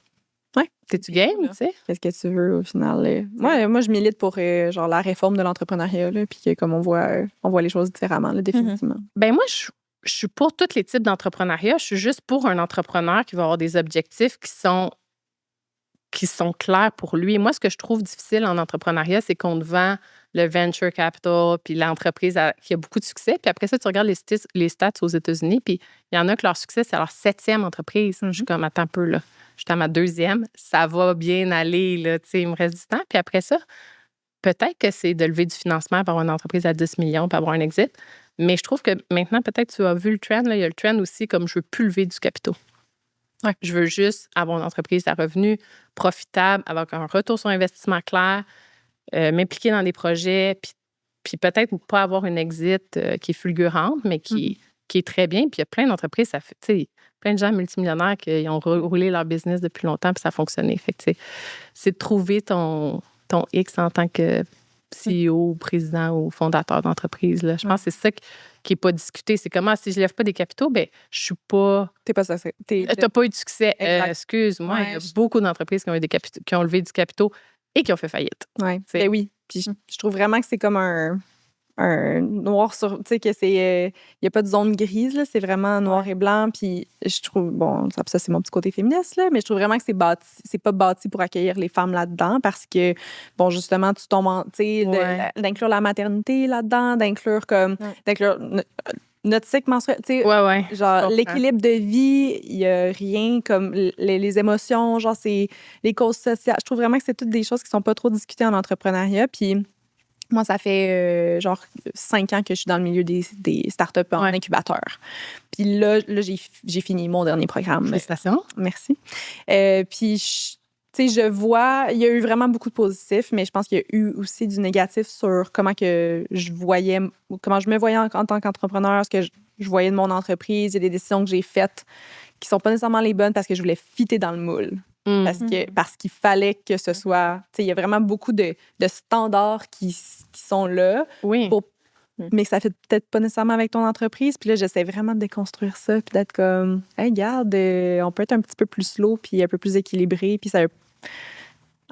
S1: Ouais.
S2: T'es-tu game, tu sais?
S1: Qu'est-ce que tu veux au final? Moi, je milite pour genre la réforme de l'entrepreneuriat, là, puis que comme on voit les choses différemment, là, définitivement.
S2: Ben moi, je suis pour tous les types d'entrepreneuriat. Je suis juste pour un entrepreneur qui va avoir des objectifs qui sont clairs pour lui. Moi, ce que je trouve difficile en entrepreneuriat, c'est qu'on te vend le venture capital, puis l'entreprise qui a beaucoup de succès. Puis après ça, tu regardes les stats aux États-Unis, puis il y en a que leur succès, c'est leur 7e entreprise. Je suis comme, attends un peu, là. Je suis à ma 2e. Ça va bien aller, là. Tu sais, il me reste du temps. Puis après ça, peut-être que c'est de lever du financement pour avoir une entreprise à 10 millions pour avoir un exit. Mais je trouve que maintenant, peut-être tu as vu le trend. Là, il y a le trend aussi comme je veux plus lever du capital. Ouais. Je veux juste avoir une entreprise à revenus profitable, avec un retour sur investissement clair, m'impliquer dans des projets, puis peut-être pas avoir une exit qui est fulgurante, mais qui est très bien. Puis il y a plein d'entreprises, ça fait, tu sais, plein de gens multimillionnaires qui ont roulé leur business depuis longtemps, puis ça a fonctionné. Fait que, c'est de trouver ton X en tant que CEO, président ou fondateur d'entreprise. Là. Je pense que c'est ça qui n'est pas discuté. C'est comment, si je ne lève pas des capitaux, ben je suis pas...
S1: T'es pas ça.
S2: T'as pas eu de succès. Excuse-moi, il y a beaucoup d'entreprises qui ont levé du capitaux et qui ont fait faillite.
S1: Ben oui. Puis je trouve vraiment que c'est comme un noir sur... Tu sais, que c'est... Il n'y a pas de zone grise, là. C'est vraiment noir et blanc. Puis je trouve... Bon, ça c'est mon petit côté féministe, là. Mais je trouve vraiment que c'est pas bâti pour accueillir les femmes là-dedans parce que, bon, justement, tu tombes en... Tu sais, d'inclure la maternité là-dedans, d'inclure comme... D'inclure notre cycle menstruel, tu sais, genre l'équilibre de vie, il y a rien comme les émotions, genre c'est les causes sociales. Je trouve vraiment que c'est toutes des choses qui sont pas trop discutées en entrepreneuriat. Puis Moi, ça fait genre 5 ans que je suis dans le milieu des startups en incubateur. Puis là j'ai fini mon dernier programme.
S2: Félicitations.
S1: Merci. Puis, tu sais, je vois, il y a eu vraiment beaucoup de positifs, mais je pense qu'il y a eu aussi du négatif sur comment je me voyais en tant qu'entrepreneur, ce que je voyais de mon entreprise. Il y a des décisions que j'ai faites qui sont pas nécessairement les bonnes parce que je voulais fitter dans le moule. Parce qu'il fallait que ce soit... Tu sais, il y a vraiment beaucoup de standards qui sont là.
S2: Oui.
S1: Mais ça fait peut-être pas nécessairement avec ton entreprise. Puis là, j'essaie vraiment de déconstruire ça puis d'être comme, hey, regarde, on peut être un petit peu plus slow puis un peu plus équilibré. Puis ça...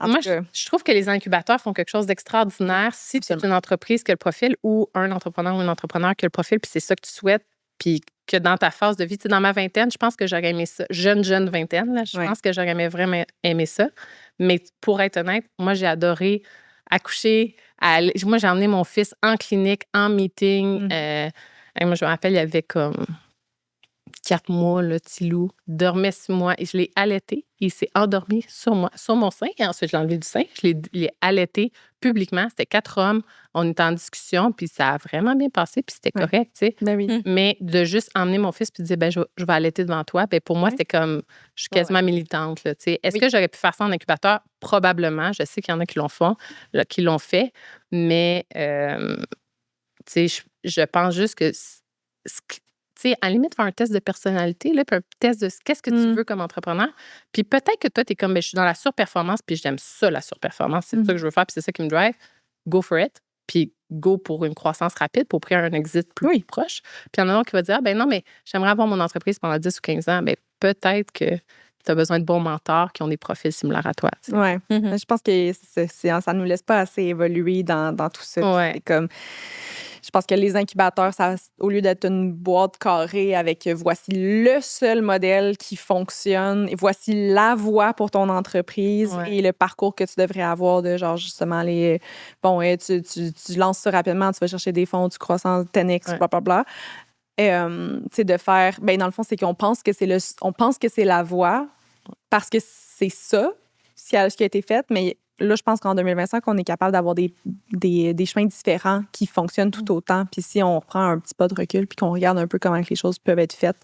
S2: Moi, je trouve que les incubateurs font quelque chose d'extraordinaire si tu es une entreprise qui a le profil ou un entrepreneur ou une entrepreneur qui a le profil, puis c'est ça que tu souhaites, puis que dans ta phase de vie, tu sais, dans ma vingtaine, je pense que j'aurais aimé ça. Jeune vingtaine, là, je pense que j'aurais vraiment aimé ça. Mais pour être honnête, moi, j'ai adoré accoucher. Moi, j'ai emmené mon fils en clinique, en meeting. Moi, je me rappelle, il y avait comme 4 mois, le petit loup dormait sur moi et je l'ai allaité. Il s'est endormi sur moi, sur mon sein. Et ensuite, je l'ai enlevé du sein. Je l'ai allaité publiquement. C'était 4 hommes. On était en discussion, puis ça a vraiment bien passé, puis c'était correct, tu sais.
S1: Ben oui.
S2: Mais de juste emmener mon fils puis de dire, ben je vais allaiter devant toi, ben pour moi, c'était comme, je suis quasiment militante, là, tu sais. Est-ce que j'aurais pu faire ça en incubateur? Probablement. Je sais qu'il y en a qui l'ont fait, mais, tu sais, je pense juste que tu sais, à la limite, faire un test de personnalité, là, puis un test de qu'est-ce que tu veux comme entrepreneur. Puis peut-être que toi, tu es comme, ben, je suis dans la surperformance, puis j'aime ça, la surperformance. C'est ça que je veux faire, puis c'est ça qui me drive. Go for it. Puis go pour une croissance rapide, pour prendre un exit plus proche. Puis il y en a un autre qui va dire, ah, ben non, mais j'aimerais avoir mon entreprise pendant 10 ou 15 ans. Ben peut-être que tu as besoin de bons mentors qui ont des profils similaires à toi.
S1: Oui. Je pense que ça ne nous laisse pas assez évoluer dans tout ça. C'est comme... Je pense que les incubateurs, au lieu d'être une boîte carrée avec voici le seul modèle qui fonctionne et voici la voie pour ton entreprise et le parcours que tu devrais avoir de genre justement tu lances ça rapidement, tu vas chercher des fonds, tu croissance 10x, blablabla. De faire, ben dans le fond, c'est qu'on pense que c'est la voie parce que c'est ça, ce qui a été fait, mais là, je pense qu'en 2025, on est capable d'avoir des chemins différents qui fonctionnent tout autant. Puis si on reprend un petit pas de recul puis qu'on regarde un peu comment les choses peuvent être faites.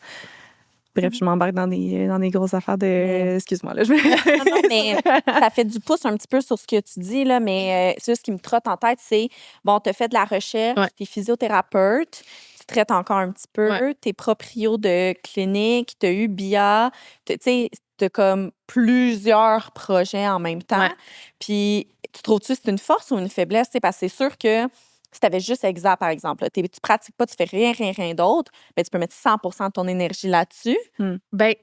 S1: Bref, je m'embarque dans des grosses affaires de... Excuse-moi, là.
S3: Non, mais ça fait du pouce un petit peu sur ce que tu dis, là, mais c'est ce qui me trotte en tête, c'est, bon, tu as fait de la recherche, tu es physiothérapeute, tu traites encore un petit peu, tu es proprio de clinique, tu as eu BIA, tu sais, tu as comme plusieurs projets en même temps. Puis, tu trouves-tu que c'est une force ou une faiblesse? Parce que c'est sûr que si tu avais juste EXA, par exemple, là, tu pratiques pas, tu fais rien d'autre, ben, tu peux mettre 100% de ton énergie là-dessus.
S2: Ben,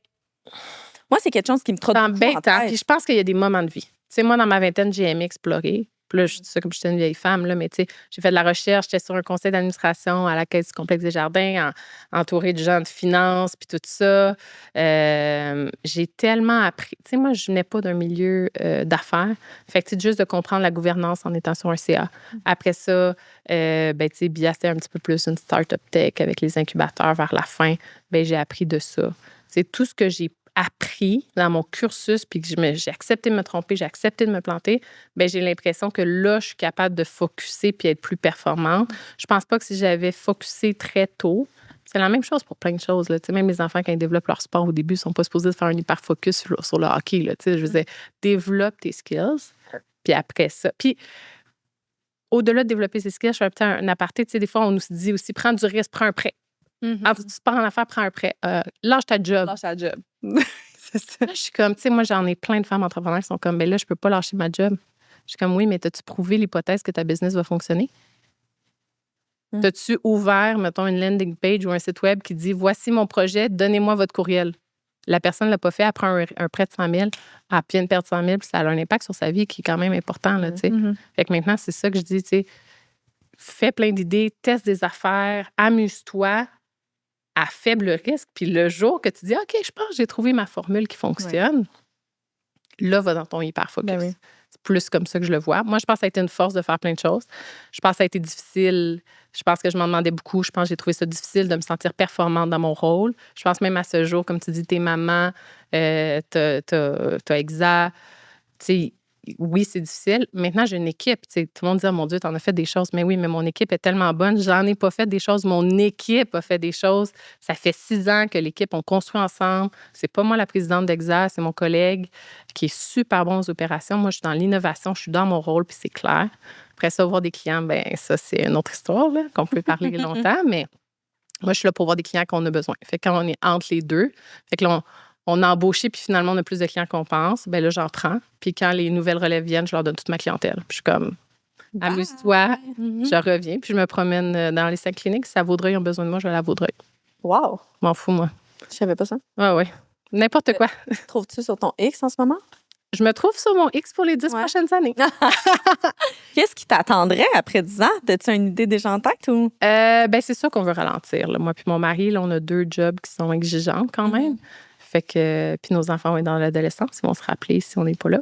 S3: moi, c'est quelque chose qui me trotte beaucoup en tête.
S2: Puis je pense qu'il y a des moments de vie. Tu sais, moi, dans ma vingtaine, j'ai aimé explorer. Puis là, je dis ça comme j'étais une vieille femme, là, mais tu sais, j'ai fait de la recherche, j'étais sur un conseil d'administration à la Caisse du Complexe des Jardins, entourée de gens de finance, puis tout ça. J'ai tellement appris. Tu sais, moi, je venais pas d'un milieu d'affaires. Fait que, tu sais, juste de comprendre la gouvernance en étant sur un CA. Après ça, ben, tu sais, BIA, c'était un petit peu plus une start-up tech avec les incubateurs vers la fin. Ben, j'ai appris de ça. C'est tout ce que j'ai appris dans mon cursus, puis que j'ai accepté de me tromper, j'ai accepté de me planter, bien, j'ai l'impression que là, je suis capable de focusser puis être plus performante. Je pense pas que si j'avais focusé très tôt, c'est la même chose pour plein de choses. Là. Même les enfants, quand ils développent leur sport au début, ils sont pas supposés de faire un hyper-focus sur le hockey. Là. Je veux dire, développe tes skills, puis après ça. Puis, au-delà de développer ses skills, je fais un aparté. Des fois, on nous dit aussi, prends du risque, prends un prêt. Ah, tu pars en affaires, prends un prêt. Lâche ta job.
S1: Lâche ta job. C'est ça.
S2: Là, je suis comme, tu sais, moi, j'en ai plein de femmes entrepreneurs qui sont comme, ben là, je peux pas lâcher ma job. Je suis comme, oui, mais t'as-tu prouvé l'hypothèse que ta business va fonctionner? T'as-tu ouvert, mettons, une landing page ou un site web qui dit, voici mon projet, donnez-moi votre courriel. La personne ne l'a pas fait, elle prend un prêt de 100 000, elle vient de perdre 100 000, puis ça a un impact sur sa vie qui est quand même important, là, tu sais. Fait que maintenant, c'est ça que je dis, tu sais, fais plein d'idées, teste des affaires, amuse-toi, à faible risque. Puis le jour que tu dis, OK, je pense que j'ai trouvé ma formule qui fonctionne, là, va dans ton hyper-focus.
S1: Ben oui.
S2: C'est plus comme ça que je le vois. Moi, je pense que ça a été une force de faire plein de choses. Je pense que ça a été difficile. Je pense que je m'en demandais beaucoup. Je pense que j'ai trouvé ça difficile de me sentir performante dans mon rôle. Je pense même à ce jour, comme tu dis, t'es maman, t'as EXA. Tu sais, oui, c'est difficile. Maintenant, j'ai une équipe. Tu sais, tout le monde dit, oh, mon Dieu, t'en as fait des choses. Mais oui, mais mon équipe est tellement bonne. J'en ai pas fait des choses. Mon équipe a fait des choses. Ça fait 6 ans que l'équipe, on construit ensemble. C'est pas moi la présidente d'Exa, c'est mon collègue qui est super bon aux opérations. Moi, je suis dans l'innovation, je suis dans mon rôle, puis c'est clair. Après ça, voir des clients, ben ça, c'est une autre histoire, là, qu'on peut parler longtemps. Mais moi, je suis là pour voir des clients qu'on a besoin. Fait que quand on est entre les deux, fait que là, on a embauché, puis finalement, on a plus de clients qu'on pense. Bien là, j'en prends. Puis quand les nouvelles relèves viennent, je leur donne toute ma clientèle. Puis je suis comme, amuse-toi, je reviens. Puis je me promène dans les 5 cliniques. Si à Vaudreuil, ils ont besoin de moi, je vais aller à Vaudreuil.
S3: Wow!
S2: M'en fous, moi.
S3: Je savais pas ça.
S2: Oui. N'importe quoi.
S3: Trouves-tu sur ton X en ce moment?
S2: Je me trouve sur mon X pour les 10 prochaines années.
S3: Qu'est-ce qui t'attendrait après 10 ans? As-tu une idée déjà en tête ou?
S2: Ben c'est sûr qu'on veut ralentir. Là. Moi puis mon mari, là, on a 2 jobs qui sont exigeants quand même. Fait que, puis nos enfants vont être dans l'adolescence, ils vont se rappeler si on n'est pas là.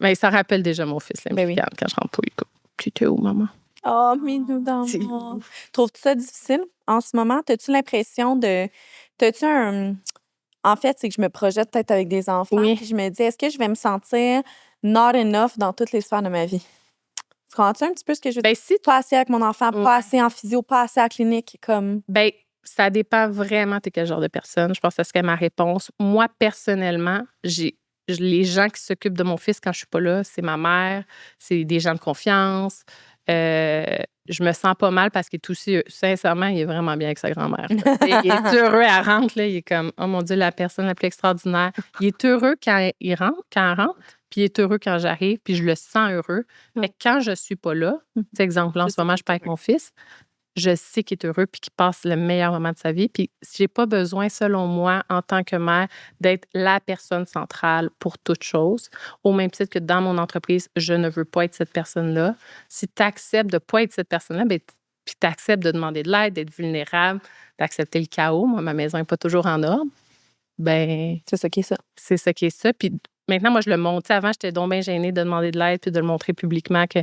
S2: Mais ça rappelle déjà mon fils, là, quand je rentre pour lui. Tu étais où, maman?
S3: Oh, mais nous d'amour. Trouves-tu ça difficile en ce moment? T'as-tu l'impression de... T'as-tu un... En fait, c'est que je me projette peut-être avec des enfants. Puis je me dis, est-ce que je vais me sentir not enough dans toutes les sphères de ma vie? Tu comprends-tu un petit peu ce que je veux dire? Pas assez avec mon enfant, pas assez en physio, pas assez à la clinique, comme...
S2: Ben, ça dépend vraiment t'es quel genre de personne. Je pense que ça serait ma réponse. Moi, personnellement, les gens qui s'occupent de mon fils quand je suis pas là, c'est ma mère, c'est des gens de confiance. Je me sens pas mal parce qu'il est aussi, sincèrement, il est vraiment bien avec sa grand-mère. Il est heureux, elle rentre, là, il est comme, oh mon Dieu, la personne la plus extraordinaire. Il est heureux quand elle rentre, puis il est heureux quand j'arrive, puis je le sens heureux. Fait que quand je suis pas là, exemple, là, en ce moment, je suis pas avec mon fils, je sais qu'il est heureux puis qu'il passe le meilleur moment de sa vie. Puis j'ai pas besoin, selon moi, en tant que mère, d'être la personne centrale pour toute chose. Au même titre que dans mon entreprise, je ne veux pas être cette personne-là. Si tu acceptes de pas être cette personne-là, ben, puis tu acceptes de demander de l'aide, d'être vulnérable, d'accepter le chaos, moi, ma maison n'est pas toujours en ordre, ben
S3: c'est ça qui est ça.
S2: C'est ça qui est ça. Puis maintenant, moi, je le monte. Avant, j'étais donc bien gênée de demander de l'aide puis de le montrer publiquement que,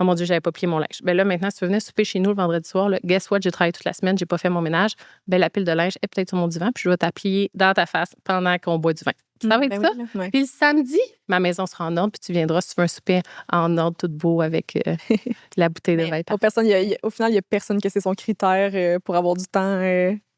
S2: oh mon Dieu, j'avais pas plié mon linge. Bien là, maintenant, si tu venais souper chez nous le vendredi soir, là, guess what, j'ai travaillé toute la semaine, j'ai pas fait mon ménage. Bien, la pile de linge est peut-être sur mon divan, puis je vais t'applier dans ta face pendant qu'on boit du vin. Ça va être ça? Oui. Puis le samedi, ma maison sera en ordre, puis tu viendras si tu veux un souper en ordre, tout beau, avec la bouteille de vin.
S1: Au final, il n'y a personne qui sait son critère pour avoir du temps.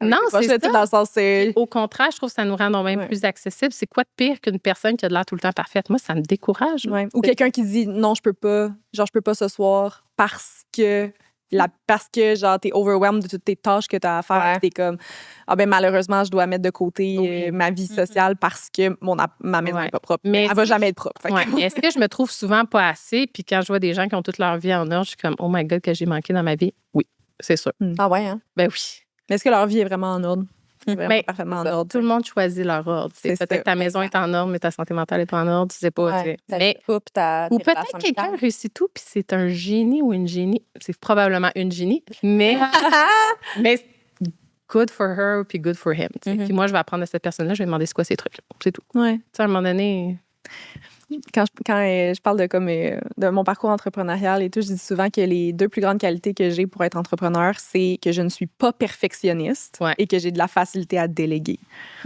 S2: Non, c'est ça.
S1: Dans le sens,
S2: au contraire, je trouve que ça nous rend donc même plus accessible. C'est quoi de pire qu'une personne qui a de l'air tout le temps parfaite? Moi, ça me décourage.
S1: Ou quelqu'un qui dit non, je peux pas. Genre, je peux pas ce soir parce que genre, t'es overwhelmed de toutes tes tâches que t'as à faire. T'es comme, malheureusement, je dois mettre de côté ma vie sociale parce que ma maison n'est pas propre. Mais elle va jamais être propre.
S2: Est-ce que je me trouve souvent pas assez? Puis quand je vois des gens qui ont toute leur vie en ordre, je suis comme, oh my God, que j'ai manqué dans ma vie? Oui, c'est sûr.
S3: Ah ouais, hein?
S2: Ben oui.
S1: Mais est-ce que leur vie est vraiment en ordre? Parfaitement en ordre.
S2: Tout le monde choisit leur ordre. Peut-être que ta maison est en ordre, mais ta santé mentale n'est pas en ordre. Tu sais pas. Ou peut-être quelqu'un réussit tout, puis c'est un génie ou une génie. C'est probablement une génie, mais good for her, puis good for him. Puis moi, je vais apprendre à cette personne-là, je vais demander c'est quoi ces trucs. C'est tout.
S1: Ouais.
S2: À un moment donné...
S1: Quand je parle de mon parcours entrepreneurial et tout, je dis souvent que les 2 plus grandes qualités que j'ai pour être entrepreneur, c'est que je ne suis pas perfectionniste et que j'ai de la facilité à déléguer.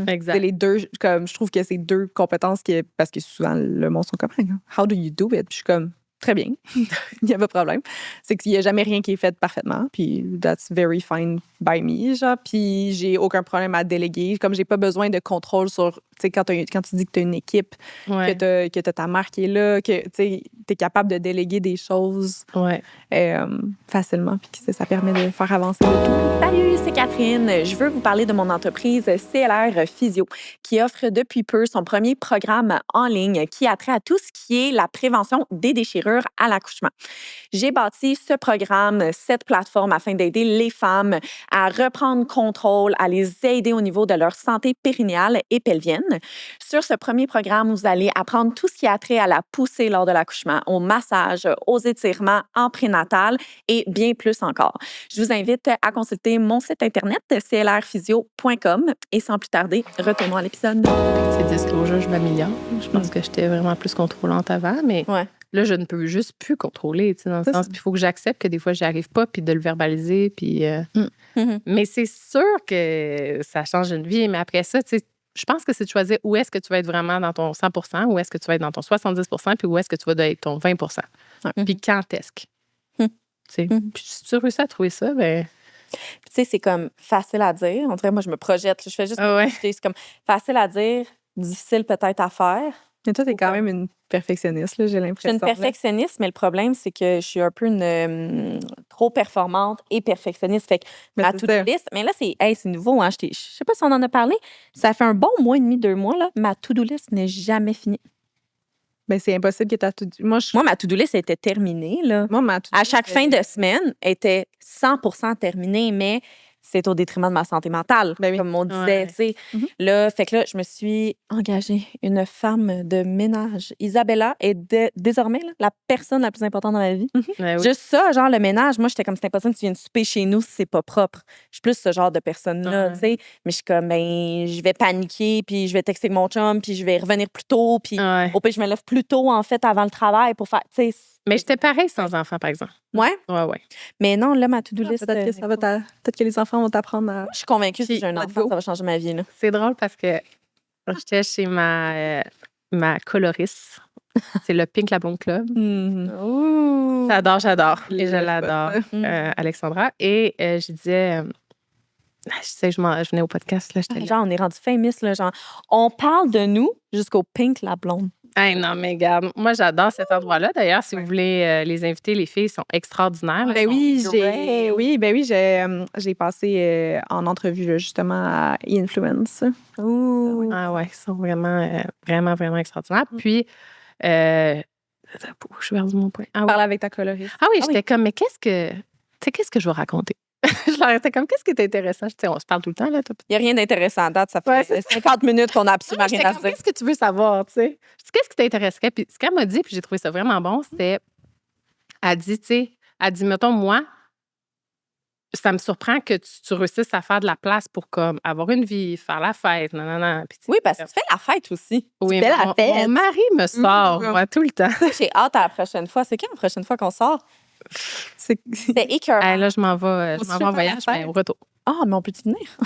S2: Exact.
S1: C'est les 2, comme je trouve que c'est 2 compétences parce que souvent le monde sont comme how do you do it? Puis je suis comme très bien, il n'y a pas de problème. C'est qu'il n'y a jamais rien qui est fait parfaitement, puis that's very fine by me, genre. Puis j'ai aucun problème à déléguer. Comme j'ai pas besoin de contrôle sur, tu sais, quand tu dis que tu as une équipe, que tu as ta mère qui est là, que tu es capable de déléguer des choses facilement, puis que ça permet de faire avancer le tout.
S3: Salut, c'est Catherine. Je veux vous parler de mon entreprise CLR Physio, qui offre depuis peu son premier programme en ligne qui a trait à tout ce qui est la prévention des déchirures à l'accouchement. J'ai bâti ce programme, cette plateforme, afin d'aider les femmes à reprendre contrôle, à les aider au niveau de leur santé périnéale et pelvienne. Sur ce premier programme, vous allez apprendre tout ce qui a trait à la poussée lors de l'accouchement, au massage, aux étirements en prénatal et bien plus encore. Je vous invite à consulter mon site internet clrphysio.com et sans plus tarder, retournons à l'épisode.
S2: C'est disclosure, je m'améliore. Je pense que j'étais vraiment plus contrôlante avant, mais là, je ne peux juste plus contrôler, tu sais, dans le sens, puis il faut que j'accepte que des fois, j'y arrive pas, puis de le verbaliser, puis... Mais c'est sûr que ça change une vie, mais après ça, tu sais, je pense que c'est de choisir où est-ce que tu vas être vraiment dans ton 100%, où est-ce que tu vas être dans ton 70%, puis où est-ce que tu vas être ton 20%. Puis quand est-ce que. Puis si tu réussis à trouver ça, ben.
S3: Tu sais, c'est comme facile à dire. On dirait, moi, je me projette. Je fais juste me projeter. C'est comme facile à dire, difficile peut-être à faire.
S1: Mais toi, t'es quand même une perfectionniste, là, j'ai
S3: Je suis
S1: l'impression.
S3: une perfectionniste, mais le problème, c'est que je suis un peu une trop performante et perfectionniste. Fait que ma to-do list, mais là, c'est nouveau. Hein, je sais pas si on en a parlé. Ça fait un bon mois et demi, 2 mois. Là, ma to-do list n'est jamais finie.
S1: Ben, c'est impossible que ta to-do...
S3: Moi, ma to-do list était terminée. Là.
S1: Moi, ma to-do
S3: à
S1: list,
S3: chaque fin de semaine, elle était 100% terminée, mais c'est au détriment de ma santé mentale,
S1: Ben oui.
S3: comme on disait. Tu sais. Là, fait que là, je me suis engagée une femme de ménage. Isabella est désormais là, la personne la plus importante dans ma vie.
S2: Ben oui.
S3: Juste ça, genre le ménage, moi, j'étais comme, c'est impossible que tu viennes souper chez nous si c'est pas propre. Je suis plus ce genre de personne-là, tu sais. Mais je suis comme, ben, je vais paniquer, puis je vais texter avec mon chum, puis je vais revenir plus tôt, puis au pire, je me lève plus tôt, en fait, avant le travail pour faire, tu sais.
S2: Mais j'étais pareil sans enfant, par exemple.
S3: Ouais?
S2: Ouais.
S3: Mais non, là, ma to-do list...
S1: Peut-être que les enfants vont t'apprendre à...
S3: Je suis convaincue que si j'ai un enfant, ça va changer ma vie, là.
S2: C'est drôle parce que j'étais chez ma coloriste. C'est le Pink La Blonde Club. J'adore. Et je l'adore, Alexandra. Et je disais... je venais au podcast, là, j'étais là.
S3: Genre, on est rendu famous, là, genre, on parle de nous jusqu'au Pink La Blonde.
S2: Hey, non, mais regarde, moi, j'adore cet endroit-là. D'ailleurs, si vous voulez les inviter, les filles sont extraordinaires.
S1: Ben oui, j'ai passé en entrevue, justement, à Influence.
S2: Ah ouais, ils sont vraiment, vraiment extraordinaires. Puis, je suis perdue mon point.
S1: Parler avec ta coloriste.
S2: Ah oui, j'étais comme, mais qu'est-ce que je vais raconter? Je leur étais comme, qu'est-ce qui est intéressant? Tu sais, on se parle tout le temps, là.
S3: Il n'y a rien d'intéressant à date. Ça fait 50 minutes qu'on a absolument rien à dire.
S2: Qu'est-ce que tu veux savoir, tu sais? Qu'est-ce qui t'intéresserait? Puis ce qu'elle m'a dit, puis j'ai trouvé ça vraiment bon, c'était, elle dit, mettons, moi, ça me surprend que tu réussisses à faire de la place pour comme avoir une vie, faire la fête, nanana. Puis,
S3: oui, parce que tu fais la fête aussi.
S2: Oui,
S3: tu fais la fête.
S2: Mon mari me sort, moi, tout le temps.
S3: J'ai hâte à la prochaine fois. C'est quand la prochaine fois qu'on sort? C'est écœurant.
S2: Là, je m'en vais en voyage, mais au retour.
S3: Ah, mais on peut-y venir?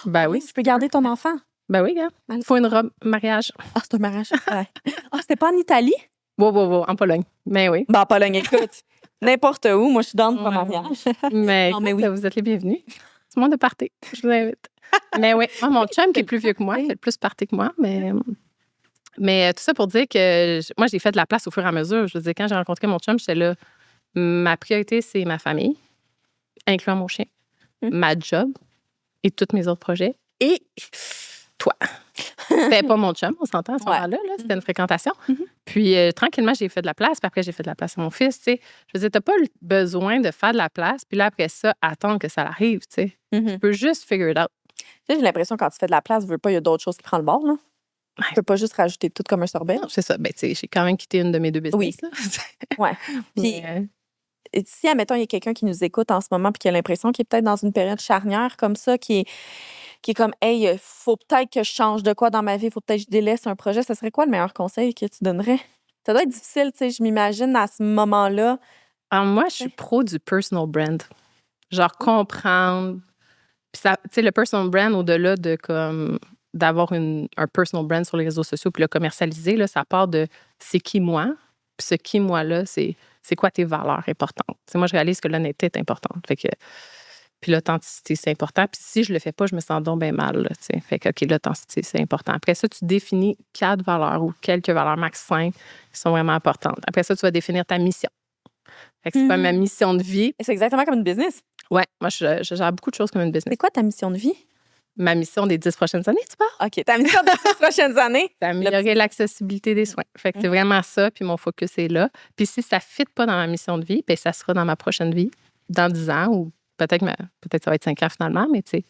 S2: Ben oui.
S3: Je peux garder ton enfant?
S2: Ben oui, gars. Il faut une robe mariage.
S3: Ah, c'est un mariage. Ah, c'était pas en Italie?
S2: Wow, en Pologne. Mais oui.
S3: Ben, en Pologne, écoute. N'importe où. Moi, je suis dans pour un mariage.
S2: Mais, oui. Vous êtes les bienvenus. Tout le monde est party. Je vous invite. Mais oui, moi, mon chum, qui est plus vieux que moi, fait plus party que moi, mais tout ça pour dire que moi, j'ai fait de la place au fur et à mesure. Je veux dire, quand j'ai rencontré mon chum, j'étais là. Ma priorité, c'est ma famille, incluant mon chien, ma job et tous mes autres projets. Et toi. C'était pas mon chum, on s'entend à ce moment-là. C'était une fréquentation. Puis, tranquillement, j'ai fait de la place. Puis après, j'ai fait de la place à mon fils. Tu sais. Je veux dire, t'as pas besoin de faire de la place. Puis là, après ça, attendre que ça arrive. Tu sais. Tu peux juste figure it out.
S3: Tu sais, j'ai l'impression que quand tu fais de la place, tu veux pas, il y a d'autres choses qui prennent le bord, là. Tu peux pas juste rajouter tout comme un sorbet.
S2: Non, c'est ça. Ben, tu sais, j'ai quand même quitté une de mes 2 business.
S3: Oui. Ouais. Puis, si, admettons, il y a quelqu'un qui nous écoute en ce moment puis qui a l'impression qu'il est peut-être dans une période charnière comme ça, qui est comme, hey, il faut peut-être que je change de quoi dans ma vie, il faut peut-être que je délaisse un projet, ça serait quoi le meilleur conseil que tu donnerais? Ça doit être difficile, tu sais, je m'imagine à ce moment-là.
S2: Alors, moi, je suis pro du personal brand. Genre, comprendre. Puis, ça, tu sais, le personal brand, au-delà de comme d'avoir un personal brand sur les réseaux sociaux puis le commercialiser, là, ça part de c'est qui moi. Puis, ce qui moi-là, c'est quoi tes valeurs importantes. T'sais, moi, je réalise que l'honnêteté est importante. Fait que, puis l'authenticité, c'est important. Puis si je le fais pas, je me sens donc bien mal. Là, fait que, OK, l'authenticité, c'est important. Après ça, tu définis 4 valeurs ou quelques valeurs, max 5, qui sont vraiment importantes. Après ça, tu vas définir ta mission. Fait que c'est pas ma mission de vie.
S3: C'est exactement comme une business.
S2: Ouais, moi, je gère beaucoup de choses comme une business.
S3: C'est quoi ta mission de vie?
S2: Ma mission des 10 prochaines années, tu parles?
S3: OK, ta mission des 10 prochaines années?
S2: C'est améliorer l'accessibilité des soins. Fait que c'est vraiment ça, puis mon focus est là. Puis si ça ne fit pas dans ma mission de vie, bien, ça sera dans ma prochaine vie, dans 10 ans, ou peut-être ça va être 5 ans finalement, mais tu sais,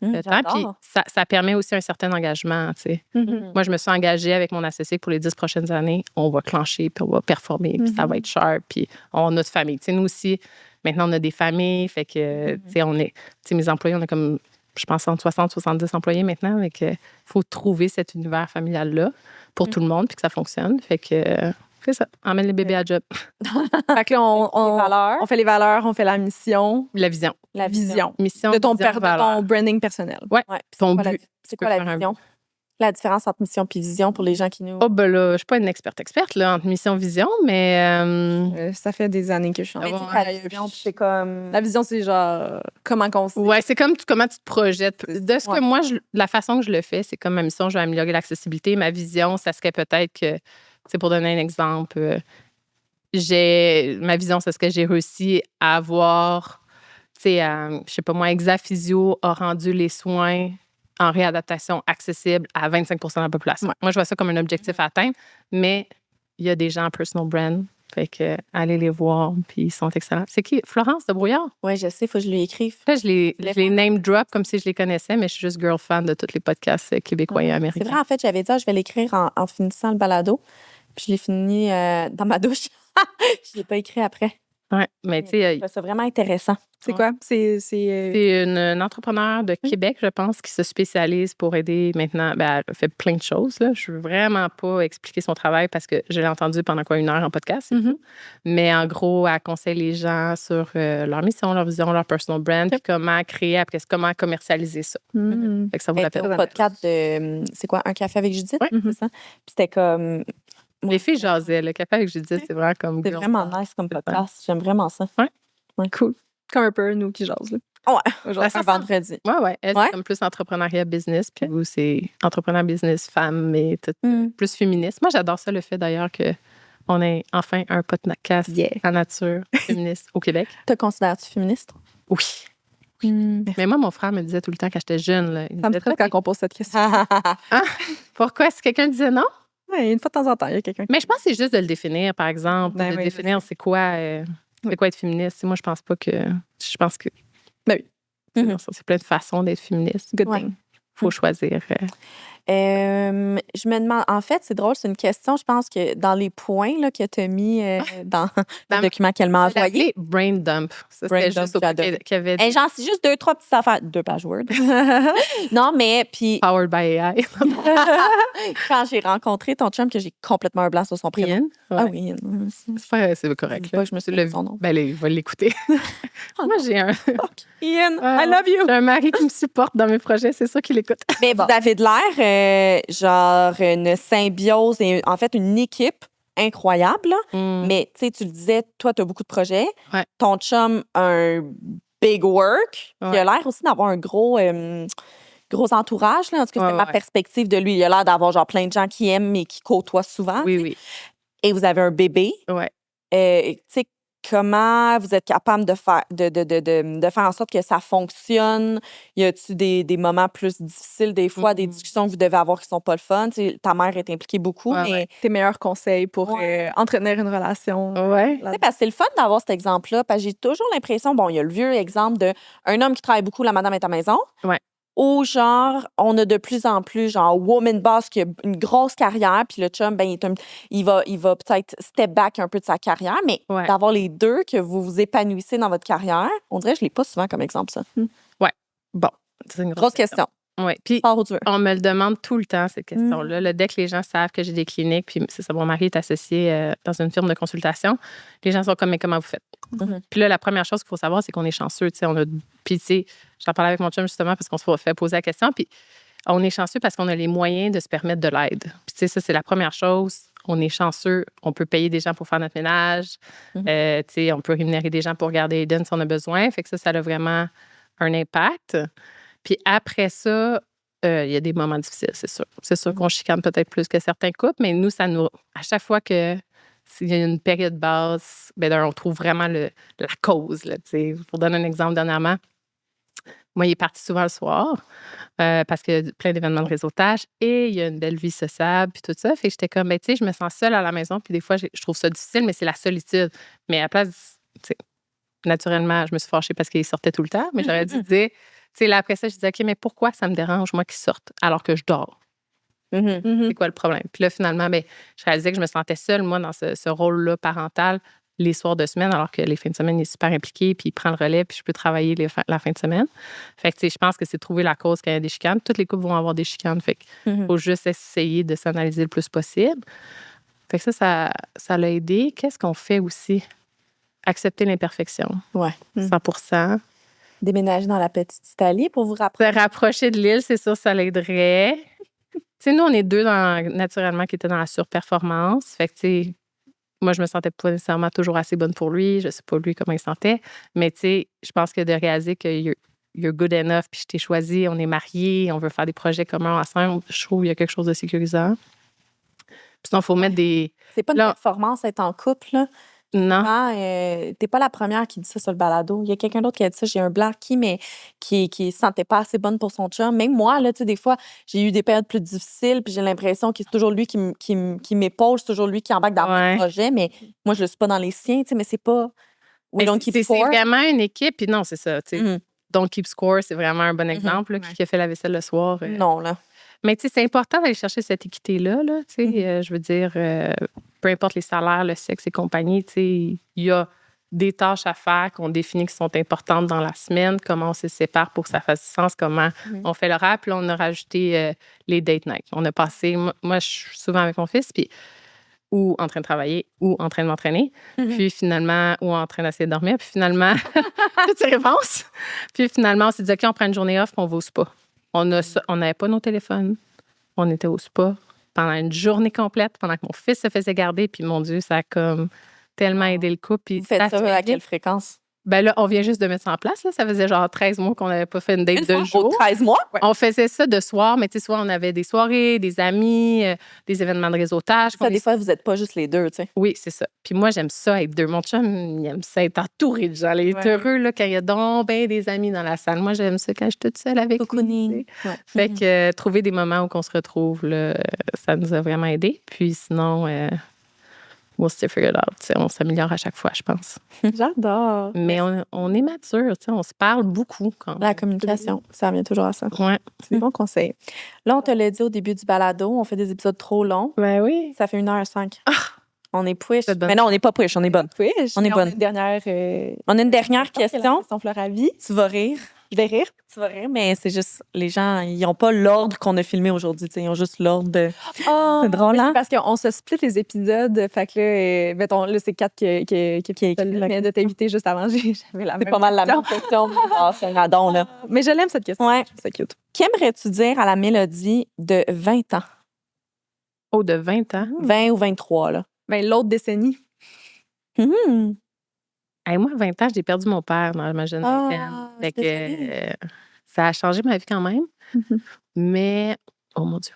S2: le temps. Puis ça permet aussi un certain engagement, tu sais. Moi, je me suis engagée avec mon associé pour les 10 prochaines années. On va clencher, puis on va performer, puis ça va être sharp, puis on a notre famille. Tu sais, nous aussi, maintenant, on a des familles, fait que, tu sais, mes employés, on a comme... Je pense entre 60 70 employés maintenant. Il faut trouver cet univers familial-là pour tout le monde puis que ça fonctionne. Fait que c'est ça. Emmène les bébés à job.
S1: Fait que là, on fait les valeurs, on fait la mission.
S2: La vision.
S3: La vision.
S2: Mission
S1: de ton
S2: branding personnel.
S1: personnel.
S2: Ouais.
S3: Ouais.
S2: Ton but.
S3: C'est quoi la vision? La différence entre mission et vision pour les gens qui nous...
S2: Oh, ben là, je suis pas une experte là, entre mission et vision, mais...
S1: Ça fait des années que je suis en
S3: Mais tu sais,
S1: travail,
S3: la vision,
S1: puis
S3: c'est comme...
S1: La vision, c'est genre comment qu'on sait.
S2: Ouais, c'est comme comment tu te projettes. De ce
S3: Ouais.
S2: que moi, la façon que je le fais, c'est comme ma mission, je vais améliorer l'accessibilité. Ma vision, ça serait peut-être que, pour donner un exemple, ma vision, c'est ce que j'ai réussi à avoir, je sais pas moi, Exaphysio a rendu les soins en réadaptation accessibles à 25 % de la population.
S1: Ouais.
S2: Moi, je vois ça comme un objectif à atteindre, mais il y a des gens en personal brand. Fait que allez les voir, puis ils sont excellents. C'est qui? Florence de Brouillard?
S3: Oui, je sais, il faut que je lui écrive.
S2: Là, je les name drop comme si je les connaissais, mais je suis juste girl fan de tous les podcasts québécois et américains.
S3: C'est vrai, en fait, j'avais dit, je vais l'écrire en finissant le balado. Puis je l'ai fini dans ma douche. Je l'ai pas écrit après.
S2: Oui, mais tu sais,
S3: C'est vraiment intéressant.
S1: C'est quoi? C'est
S2: c'est une entrepreneur de Québec, je pense, qui se spécialise pour aider maintenant. Ben, elle fait plein de choses. Là. Je veux vraiment pas expliquer son travail parce que je l'ai entendu pendant 1 heure en podcast. C'est tout. Mais en gros, elle conseille les gens sur leur mission, leur vision, leur personal brand, puis comment créer après, comment commercialiser ça. Fait que ça vaut la peine.
S3: Au podcast de, c'est quoi, Un café avec Judith?
S2: Ouais.
S3: C'est ça? Puis c'était comme...
S2: Les filles jasaient. Le café avec Judith, c'est vraiment comme...
S3: C'est vraiment nice comme podcast. J'aime vraiment ça.
S1: cool. Comme un peu nous qui jasent. Là.
S3: Ouais.
S1: Aujourd'hui,
S3: Un vendredi.
S2: Ouais. Elle, c'est comme plus entrepreneuriat business, puis vous, c'est entrepreneur business, femme, mais tout, plus féministe. Moi, j'adore ça, le fait d'ailleurs qu'on ait enfin un podcast en nature féministe au Québec.
S3: Te considères-tu féministe?
S2: Oui. Mais moi, mon frère me disait tout le temps quand j'étais jeune. Là,
S1: ça me stresse quand on pose cette question.
S2: Pourquoi? Est-ce que quelqu'un disait non?
S1: Oui, une fois de temps en temps, il y a quelqu'un qui...
S2: Mais je pense que c'est juste de le définir, par exemple.
S1: Ben
S2: de
S1: oui,
S2: définir c'est quoi être féministe. Moi, je pense pas que... Je pense que...
S1: Ben oui.
S2: C'est plein de façons d'être féministe.
S1: Good thing.
S2: Faut choisir.
S3: Je me demande, en fait, c'est drôle, c'est une question, je pense que dans les points là, que tu as mis dans le document qu'elle m'a envoyé.
S2: Brain dump. Ça,
S3: Brain
S2: c'était
S3: dump,
S2: juste au
S3: j'adore.
S2: qu'il y avait
S3: Genre, c'est juste 2-3 petites affaires. 2 pages Word. Non, mais puis
S2: powered by AI.
S3: quand j'ai rencontré ton chum, que j'ai complètement un blanc sur son prénom.
S2: Ian?
S3: Ah oui, Ian.
S2: C'est correct.
S3: Dis pas que je me suis dit son nom.
S2: Ben, il va l'écouter. Moi, j'ai un...
S1: Ian, I love you!
S2: J'ai un mari qui me supporte dans mes projets. C'est sûr qu'il écoute.
S3: Mais vous avez de l'air, genre, une symbiose et en fait, une équipe incroyable. Là. Mais, tu sais, tu le disais, toi, tu as beaucoup de projets.
S2: Ouais.
S3: Ton chum, un big work.
S2: Ouais.
S3: Il a l'air aussi d'avoir un gros entourage. Là. En tout cas, c'est ma perspective de lui. Il a l'air d'avoir genre plein de gens qui aiment et qui côtoient souvent.
S2: Oui.
S3: Et vous avez un bébé.
S2: Ouais.
S3: Tu sais, comment vous êtes capable de faire en sorte que ça fonctionne? Y a-tu des moments plus difficiles des fois, des discussions que vous devez avoir qui sont pas le fun? Tu sais, ta mère est impliquée beaucoup, mais...
S1: Tes meilleurs conseils pour entretenir une relation.
S2: Ouais.
S3: Tu sais, parce que c'est le fun d'avoir cet exemple-là, parce que j'ai toujours l'impression, bon, il y a le vieux exemple d'un homme qui travaille beaucoup, la madame est à la maison.
S2: Ouais.
S3: Ou genre, on a de plus en plus, genre, woman boss qui a une grosse carrière, puis le chum, ben, il va peut-être step back un peu de sa carrière, mais d'avoir les deux, que vous vous épanouissez dans votre carrière, on dirait que je l'ai pas souvent comme exemple, ça.
S2: Ouais. Bon, c'est une
S3: grosse question.
S2: Oui. Puis,
S3: Pars où tu veux.
S2: on me le demande tout le temps, cette question-là. Là, dès que les gens savent que j'ai des cliniques, puis c'est ça, mon mari est associé dans une firme de consultation, les gens sont comme, mais comment vous faites? Puis là, la première chose qu'il faut savoir, c'est qu'on est chanceux. Puis, tu sais, j'en parlais avec mon chum justement parce qu'on se fait poser la question. Puis, on est chanceux parce qu'on a les moyens de se permettre de l'aide. Puis, tu sais, ça, c'est la première chose. On est chanceux. On peut payer des gens pour faire notre ménage. Tu sais, on peut rémunérer des gens pour garder Aiden si on a besoin. Fait que ça a vraiment un impact. Puis après ça, il y a des moments difficiles, c'est sûr. C'est sûr qu'on chicane peut-être plus que certains couples, mais nous, à chaque fois que s'il y a une période basse, ben on trouve vraiment la cause. Là, pour donner un exemple, dernièrement, moi, il est parti souvent le soir parce qu'il y a plein d'événements de réseautage et il y a une belle vie sociable puis tout ça. Fait que j'étais comme, tu sais, je me sens seule à la maison puis des fois, je trouve ça difficile, mais c'est la solitude. Mais à la place, tu sais, naturellement, je me suis fâchée parce qu'il sortait tout le temps, mais j'aurais dû dire... Tu sais, là, après ça, je disais, OK, mais pourquoi ça me dérange, moi, qu'il sorte alors que je dors? C'est quoi le problème? Puis là, finalement, je réalisais que je me sentais seule, moi, dans ce rôle-là parental les soirs de semaine, alors que les fins de semaine, il est super impliqué, puis il prend le relais, puis je peux travailler la fin de semaine. Fait que, tu sais, je pense que c'est trouver la cause quand il y a des chicanes. Toutes les couples vont avoir des chicanes. Fait qu'il faut juste essayer de s'analyser le plus possible. Fait que ça l'a aidé. Qu'est-ce qu'on fait aussi? Accepter l'imperfection.
S3: Ouais.
S2: 100%.
S3: Déménager dans la petite Italie pour vous rapprocher.
S2: Se rapprocher de l'île, c'est sûr, ça l'aiderait. sais, nous, on est deux naturellement qui étaient dans la surperformance. Fait que, tu sais, moi, je me sentais pas nécessairement toujours assez bonne pour lui. Je sais pas lui comment il se sentait. Mais, tu sais, je pense que de réaliser que you're good enough, puis je t'ai choisi, on est mariés, on veut faire des projets communs ensemble, je trouve qu'il y a quelque chose de sécurisant. Puis sinon, il faut mettre des...
S3: C'est pas une performance être en couple, là.
S2: Non.
S3: T'es pas la première qui dit ça sur le balado. Il y a quelqu'un d'autre qui a dit ça. J'ai un blanc qui se sentait pas assez bonne pour son chum. Même moi, là, tu sais, des fois, j'ai eu des périodes plus difficiles, puis j'ai l'impression que c'est toujours lui qui m'épaule, c'est toujours lui qui embarque dans mon projet, mais moi, je le suis pas dans les siens, tu sais, mais c'est pas...
S2: C'est vraiment une équipe, puis non, c'est ça, tu sais. Don't keep score, c'est vraiment un bon exemple, là, qui a fait la vaisselle le soir.
S3: Non, là.
S2: Mais tu sais, c'est important d'aller chercher cette équité-là, là, tu sais. Je veux dire, peu importe les salaires, le sexe et compagnie, tu sais, il y a des tâches à faire qu'on définit qui sont importantes dans la semaine, comment on se sépare pour que ça fasse du sens, comment on fait l'horaire. Puis là, on a rajouté les date nights. On a passé... Moi, je suis souvent avec mon fils, puis ou en train de travailler, ou en train de m'entraîner, puis finalement, ou en train d'essayer de dormir, puis finalement, toutes ces réponses. Puis finalement, on s'est dit, OK, on prend une journée off, puis on va au spa. On n'avait pas nos téléphones. On était au spa pendant une journée complète, pendant que mon fils se faisait garder, puis mon Dieu, ça a comme tellement aidé le couple. Puis
S3: vous faites ça à quelle fréquence?
S2: Ben là, on vient juste de mettre ça en place. Là. Ça faisait genre 13 mois qu'on n'avait pas fait une date de jour.
S3: 13 mois?
S2: Ouais. On faisait ça de soir, mais tu sais, soit on avait des soirées, des amis, des événements de réseautage.
S3: Ça, des fois, vous n'êtes pas juste les deux, tu sais.
S2: Oui, c'est ça. Puis moi, j'aime ça être deux. Mon chum, il aime ça être entouré de gens. Il est heureux là, quand il y a donc ben des amis dans la salle. Moi, j'aime ça quand je suis toute seule avec lui. Fait que trouver des moments où on se retrouve, là, ça nous a vraiment aidé. Puis sinon... we'll still figure it out. T'sais, on s'améliore à chaque fois, je pense.
S3: J'adore.
S2: Mais on est mature, on se parle beaucoup. Quand
S3: la communication, ça revient toujours à ça.
S2: Ouais.
S3: C'est bon conseil. Là, on te l'a dit au début du balado, on fait des épisodes trop longs.
S2: Ben oui.
S3: Ça fait 1h05. On est push. Mais non, on n'est pas push, on est bonne.
S1: Push.
S3: On est bonne.
S1: On
S3: a une dernière question.
S1: Floravie.
S3: Tu vas rire.
S1: Je vais rire.
S3: Tu vas rire, mais c'est juste, les gens, ils n'ont pas l'ordre qu'on a filmé aujourd'hui. Ils ont juste l'ordre de...
S1: Oh,
S3: c'est drôle, hein?
S1: C'est parce qu'on se split les épisodes. Fait que là, mettons, là, c'est 4 qui mais de t'inviter juste avant, j'avais la même.
S3: C'est pas mal la même question. C'est un radon, là.
S1: Mais je l'aime, cette question.
S3: Ouais.
S1: C'est cute.
S3: Qu'aimerais-tu dire à la Mélodie de 20 ans?
S2: Oh, de 20 ans?
S3: 20 ou 23, là.
S1: Ben, l'autre décennie.
S2: Hey, moi, à 20 ans, j'ai perdu mon père dans ma jeune vingtaine. Fait que ça a changé ma vie quand même. Mais, oh mon Dieu,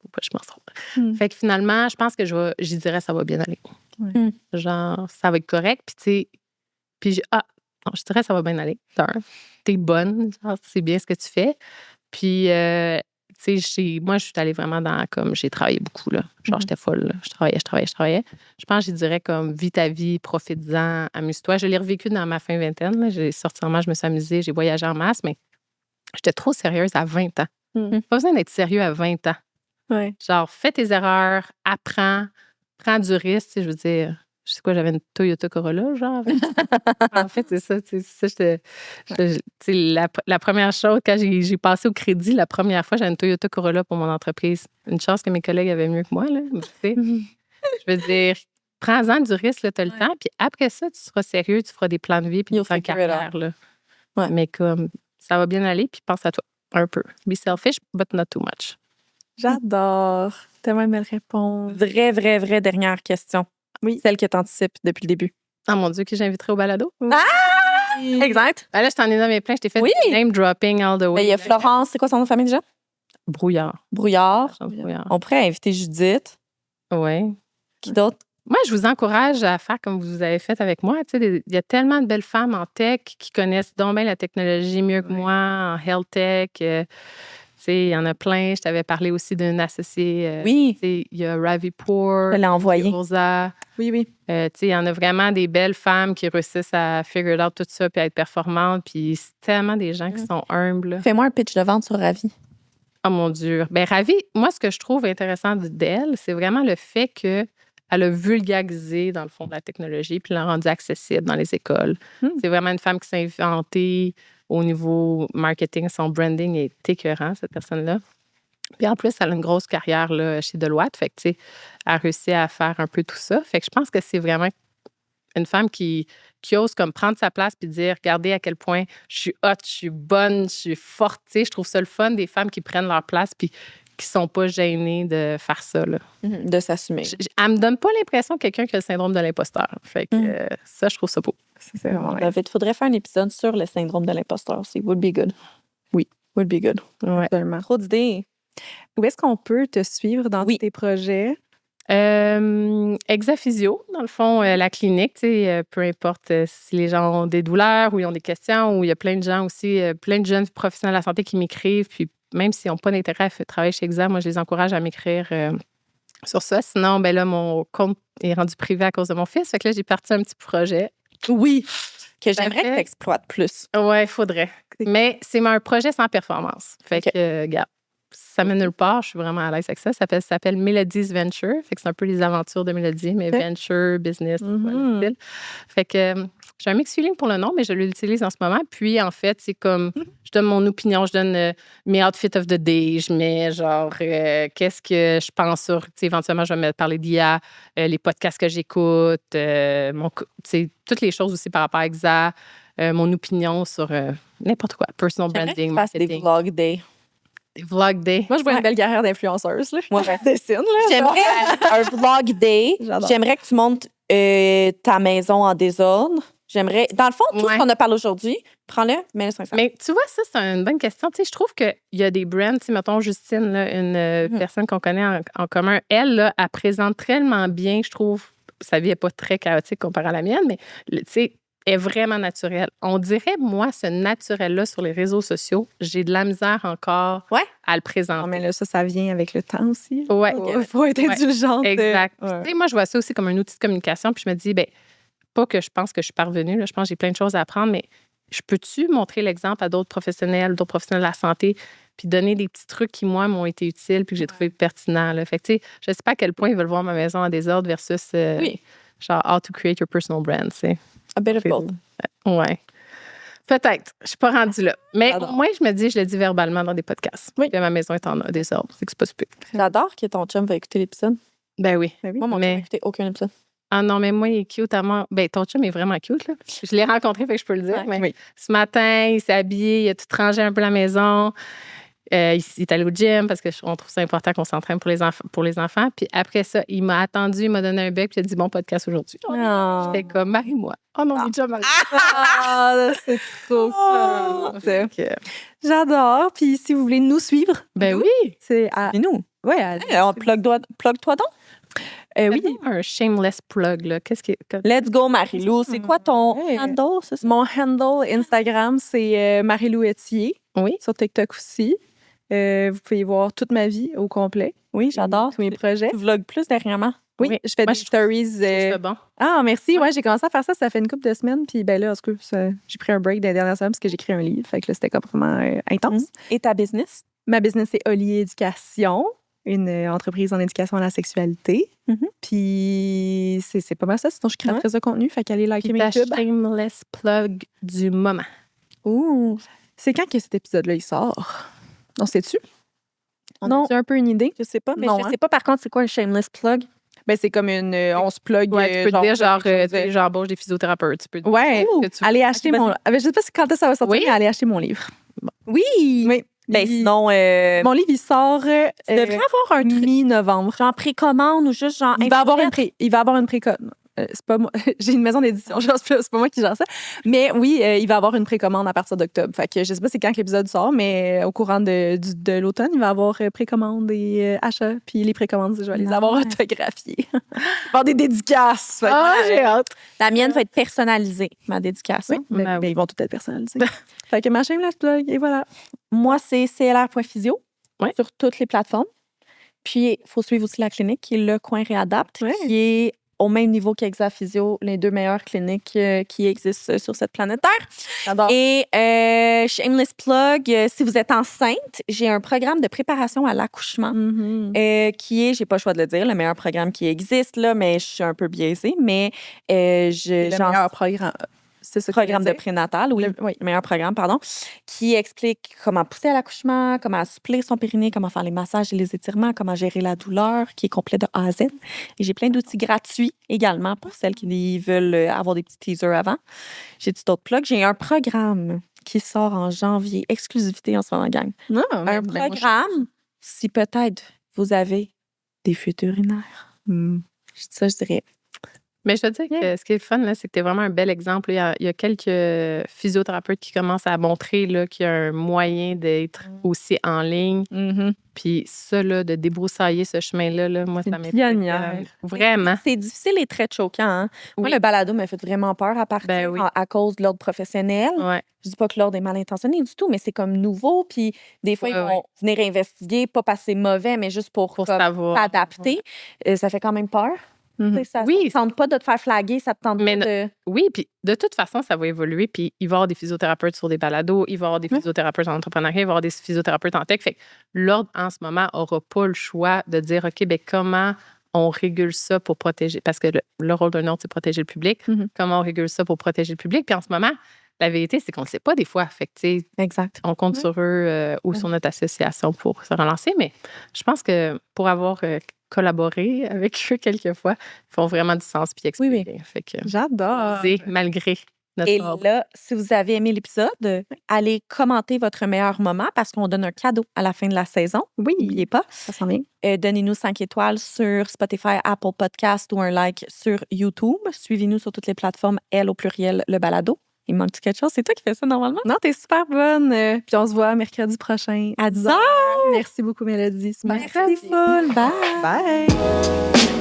S2: faut pas que je m'en trompe. Fait que finalement, je pense que je dirais ça va bien aller. Genre, ça va être correct. Puis, tu sais, je dirais ça va bien aller. T'es bonne, genre, c'est bien ce que tu fais. Puis, tu sais, moi, je suis allée vraiment dans, comme, j'ai travaillé beaucoup, là. Genre, j'étais folle, là. Je travaillais. Je pense que je dirais, comme, vis ta vie, profites-en, amuse-toi. Je l'ai revécu dans ma fin vingtaine, là. J'ai sorti en masse, je me suis amusée, j'ai voyagé en masse, mais j'étais trop sérieuse à 20 ans. Pas besoin d'être sérieux à 20 ans.
S1: Ouais.
S2: Genre, fais tes erreurs, apprends, prends du risque, tu sais, je veux dire... Je sais quoi, j'avais une Toyota Corolla, genre. En fait, c'est ça. Tu sais, la première chose, quand j'ai passé au crédit, la première fois, j'avais une Toyota Corolla pour mon entreprise. Une chance que mes collègues avaient mieux que moi, là. Tu sais, je veux dire, prends-en du risque, là, t'as le temps. Puis après ça, tu seras sérieux, tu feras des plans de vie, puis tu feras une carrière, là.
S3: Ouais.
S2: Mais comme, ça va bien aller, puis pense à toi, un peu. Be selfish, but not too much.
S1: J'adore. Tellement une belle réponse.
S3: Vraie dernière question. Oui. Celle que tu anticipes depuis le début.
S2: Ah mon Dieu, qui j'inviterai au balado?
S3: Ah! Exact.
S2: Ben là, je t'en ai nommé plein. Je t'ai fait name dropping all the way.
S3: Il y a Florence, c'est quoi son nom de famille déjà?
S2: Brouillard.
S3: On pourrait inviter Judith.
S2: Oui.
S3: Qui d'autre?
S2: Moi, je vous encourage à faire comme vous avez fait avec moi. Tu sais, il y a tellement de belles femmes en tech qui connaissent donc bien la technologie mieux que moi, en health tech. Tu sais, il y en a plein. Je t'avais parlé aussi d'une associée.
S3: Oui.
S2: Tu sais, il y a Ravipour.
S3: Je l'ai envoyé.
S2: Rosa.
S1: Oui.
S2: Tu sais, il y en a vraiment des belles femmes qui réussissent à figure out tout ça puis à être performantes. Puis c'est tellement des gens qui sont humbles.
S3: Fais-moi un pitch de vente sur Ravi.
S2: Oh mon Dieu. Ben Ravi, moi, ce que je trouve intéressant d'elle, c'est vraiment le fait qu'elle a vulgarisé, dans le fond, de la technologie puis l'a rendu accessible dans les écoles. C'est vraiment une femme qui s'est inventée au niveau marketing. Son branding est écœurant, cette personne-là. Puis en plus, elle a une grosse carrière là, chez Deloitte. Fait que, tu sais, elle a réussi à faire un peu tout ça. Fait que je pense que c'est vraiment une femme qui ose comme prendre sa place puis dire, regardez à quel point je suis hot, je suis bonne, je suis forte. Tu sais, je trouve ça le fun des femmes qui prennent leur place puis qui sont pas gênés de faire ça, là.
S3: De s'assumer.
S2: Elle me donne pas l'impression de quelqu'un qui a le syndrome de l'imposteur. Fait que ça, je trouve ça beau.
S1: C'est vraiment nice.
S3: David, il faudrait faire un épisode sur le syndrome de l'imposteur aussi. Would be good.
S1: Oui.
S3: Would be good.
S2: Ouais.
S1: Absolument.
S3: Trop d'idées.
S1: Où est-ce qu'on peut te suivre dans tous tes projets?
S2: Exaphysio, dans le fond, la clinique, tu sais, peu importe si les gens ont des douleurs ou ils ont des questions, ou il y a plein de gens aussi, plein de jeunes professionnels de la santé qui m'écrivent, puis même s'ils n'ont pas d'intérêt à travailler chez Exa, moi, je les encourage à m'écrire sur ça. Sinon, ben là, mon compte est rendu privé à cause de mon fils. Fait que là, j'ai parti un petit projet.
S3: Oui. Que j'aimerais que tu exploites plus.
S2: Ouais, il faudrait. Mais c'est un projet sans performance. Fait que, regarde, ça mène nulle part. Je suis vraiment à l'aise avec ça. Ça s'appelle Melody's Venture. Fait que c'est un peu les aventures de Melody, mais venture, business, le style. Fait que j'ai un mix feeling pour le nom, mais je l'utilise en ce moment. Puis, en fait, c'est comme, je donne mon opinion, je donne mes outfits of the day, je mets genre, qu'est-ce que je pense sur, tu sais, éventuellement, je vais me parler d'IA, les podcasts que j'écoute, toutes les choses aussi par rapport à Exa, mon opinion sur n'importe quoi, personal branding,
S3: marketing. Des vlog day.
S2: Des vlog day.
S1: Moi, je vois une belle carrière d'influenceuse.
S3: Moi,
S1: je dessine. Là,
S3: j'aimerais un vlog day. J'aimerais que tu montes ta maison en désordre. J'aimerais, dans le fond, tout ce qu'on a parlé aujourd'hui, prends-le, mets-le sur Instagram.
S2: Mais tu vois, ça, c'est une bonne question. Tu sais, je trouve qu'il y a des brands, tu sais, mettons Justine, là, une personne qu'on connaît en commun, elle, là, elle présente tellement bien, je trouve, sa vie n'est pas très chaotique comparée à la mienne, mais tu sais, est vraiment naturelle. On dirait, moi, ce naturel-là sur les réseaux sociaux, j'ai de la misère encore à le présenter.
S1: Non, mais là, ça vient avec le temps aussi.
S2: Oui.
S1: Il faut être indulgente.
S2: Exact. Tu sais, moi, je vois ça aussi comme un outil de communication, puis je me dis, ben pas que je pense que je suis parvenue, là, je pense que j'ai plein de choses à apprendre, mais je peux-tu montrer l'exemple à d'autres professionnels de la santé, puis donner des petits trucs qui, moi, m'ont été utiles, puis que j'ai trouvé pertinents. Là. Fait que, tu sais, je sais pas à quel point ils veulent voir ma maison en désordre versus, genre, how to create your personal brand, tu sais.
S3: A bit of both.
S2: Ouais. Peut-être. Je suis pas rendue là. Mais au moins, je me dis, je le dis verbalement dans des podcasts. Oui. Que ma maison est en désordre. C'est que c'est pas super.
S3: J'adore que ton chum va écouter l'épisode.
S2: Ben oui.
S3: Moi, mon chum n'a écouté aucun épisode.
S2: Ah non, mais moi, il est cute à mort. Ben, ton chum est vraiment cute, là. Je l'ai rencontré, fait que je peux le dire. Mais ce matin, il s'est habillé, il a tout rangé un peu la maison. Il est allé au gym parce qu'on trouve ça important qu'on s'entraîne pour les enfants. Puis après ça, il m'a attendu, il m'a donné un bec, puis il a dit bon podcast aujourd'hui. J'étais comme marie-moi. Oh non, il est déjà marié.
S1: C'est trop cool. J'adore. Puis si vous voulez nous suivre,
S2: ben oui,
S1: c'est à
S3: nous.
S1: Oui,
S3: plug-toi donc.
S2: Oui, un shameless plug là. Qu'est-ce que
S3: Let's go Marie-Lou. C'est quoi ton handle?
S1: Mon handle Instagram, c'est Marie-Lou Etier.
S2: Oui.
S1: Sur TikTok aussi. Vous pouvez voir toute ma vie au complet.
S3: Oui, j'adore.
S1: Tous mes projets.
S3: Tu vlogues plus dernièrement.
S1: Oui, je fais des stories.
S2: Bon.
S1: Ah, merci. Ouais, j'ai commencé à faire ça. Ça fait une couple de semaines. Puis ben là, en tout cas, j'ai pris un break des dernières semaines parce que j'ai écrit un livre. Fait que là, c'était complètement intense.
S3: Et ta business?
S1: Ma business, c'est Oli Éducation, une entreprise en éducation à la sexualité. Puis c'est pas mal ça. Sinon, je suis créatrice de contenu. Fait qu'allez liker mes pubs.
S2: Shameless plug du moment.
S1: Ouh. C'est quand que cet épisode-là, il sort? On sait-tu?
S3: On
S1: a un peu une idée?
S3: Je sais pas. Mais
S1: non,
S3: je sais pas, par contre, c'est quoi un shameless plug?
S1: Ben, c'est comme une... on se plug...
S2: Ouais, tu peux dire, genre, j'embauche des physiothérapeutes. Tu peux dire,
S1: allez acheter mon... Je sais pas quand ça va sortir, mais allez acheter mon livre.
S3: Bon. Oui! Ben, sinon...
S1: Mon livre, il sort...
S3: tu devrais avoir un truc...
S1: mi-novembre.
S3: Genre précommande ou juste genre...
S1: Il va avoir une précommande. C'est pas moi. J'ai une maison d'édition, c'est pas moi qui gère ça. Mais oui, il va y avoir une précommande à partir d'octobre. Fait que je sais pas c'est quand que l'épisode sort, mais au courant de l'automne, il va y avoir précommande et achat. Puis les précommandes, je vais les avoir autographiées. Avoir des dédicaces.
S2: J'ai hâte.
S3: La mienne va être personnalisée, ma dédicace.
S1: Oui, mais ils vont toutes être personnalisés. Fait que ma shameless plug, et voilà.
S3: Moi, c'est clr.physio sur toutes les plateformes. Puis, il faut suivre aussi la clinique qui est Le Coin Réadapte, qui est au même niveau qu'Exaphysio, les deux meilleures cliniques qui existent sur cette planète Terre.
S1: J'adore.
S3: Et shameless plug, si vous êtes enceinte, j'ai un programme de préparation à l'accouchement qui est, j'ai pas le choix de le dire, le meilleur programme qui existe, là, mais je suis un peu biaisée, mais
S1: le meilleur programme.
S3: C'est ce programme de prénatal, le meilleur programme, pardon, qui explique comment pousser à l'accouchement, comment assouplir son périnée, comment faire les massages et les étirements, comment gérer la douleur, qui est complet de A à Z. Et j'ai plein d'outils gratuits également pour celles qui veulent avoir des petits teasers avant. J'ai d'autres plugs. J'ai un programme qui sort en janvier, exclusivité en ce moment, gang. Un programme si peut-être vous avez des fuites urinaires. Ça, je dirais.
S2: Mais je veux dire que ce qui est le fun, là, c'est que tu es vraiment un bel exemple. Il y a quelques physiothérapeutes qui commencent à montrer là, qu'il y a un moyen d'être aussi en ligne. Puis ça, là, de débroussailler ce chemin-là, là, moi, ça m'impressionne. Vraiment.
S3: C'est difficile et très choquant. Hein?
S2: Oui.
S3: Moi, le balado m'a fait vraiment peur à partir à cause de l'ordre professionnel.
S2: Ouais.
S3: Je dis pas que l'ordre est mal intentionné du tout, mais c'est comme nouveau. Puis des fois, ils vont venir investiguer, pas parce que c'est mauvais, mais juste pour s'adapter. Ça fait quand même peur. Ça ne tente pas de te faire flaguer, ça te tente pas de...
S2: Oui, puis de toute façon, ça va évoluer. Puis il va y avoir des physiothérapeutes sur des balados, il va y avoir des physiothérapeutes en entrepreneuriat, il va y avoir des physiothérapeutes en tech. Fait que l'ordre, en ce moment, n'aura pas le choix de dire, OK, bien, comment on régule ça pour protéger... Parce que le rôle d'un ordre, c'est protéger le public. Comment on régule ça pour protéger le public? Puis en ce moment, la vérité, c'est qu'on ne le sait pas des fois. Fait que, tu sais, on compte sur eux ou sur notre association pour se relancer. Mais je pense que pour avoir... collaborer avec eux quelquefois, ils font vraiment du sens puis expliquer. Fait que
S1: j'adore.
S2: Malgré notre
S3: ordre. Là, si vous avez aimé l'épisode, allez commenter votre meilleur moment parce qu'on donne un cadeau à la fin de la saison.
S1: Oui.
S3: N'oubliez pas.
S1: Ça sent bien.
S3: Donnez-nous 5 étoiles sur Spotify, Apple Podcast ou un like sur YouTube. Suivez-nous sur toutes les plateformes, elle au pluriel, le balado. Il me manque quelque chose? C'est toi qui fais ça normalement?
S1: Non, t'es super bonne. Puis on se voit mercredi prochain
S3: à 10h.
S1: Merci beaucoup, Mélodie.
S3: Merci full. Bye.
S1: Bye.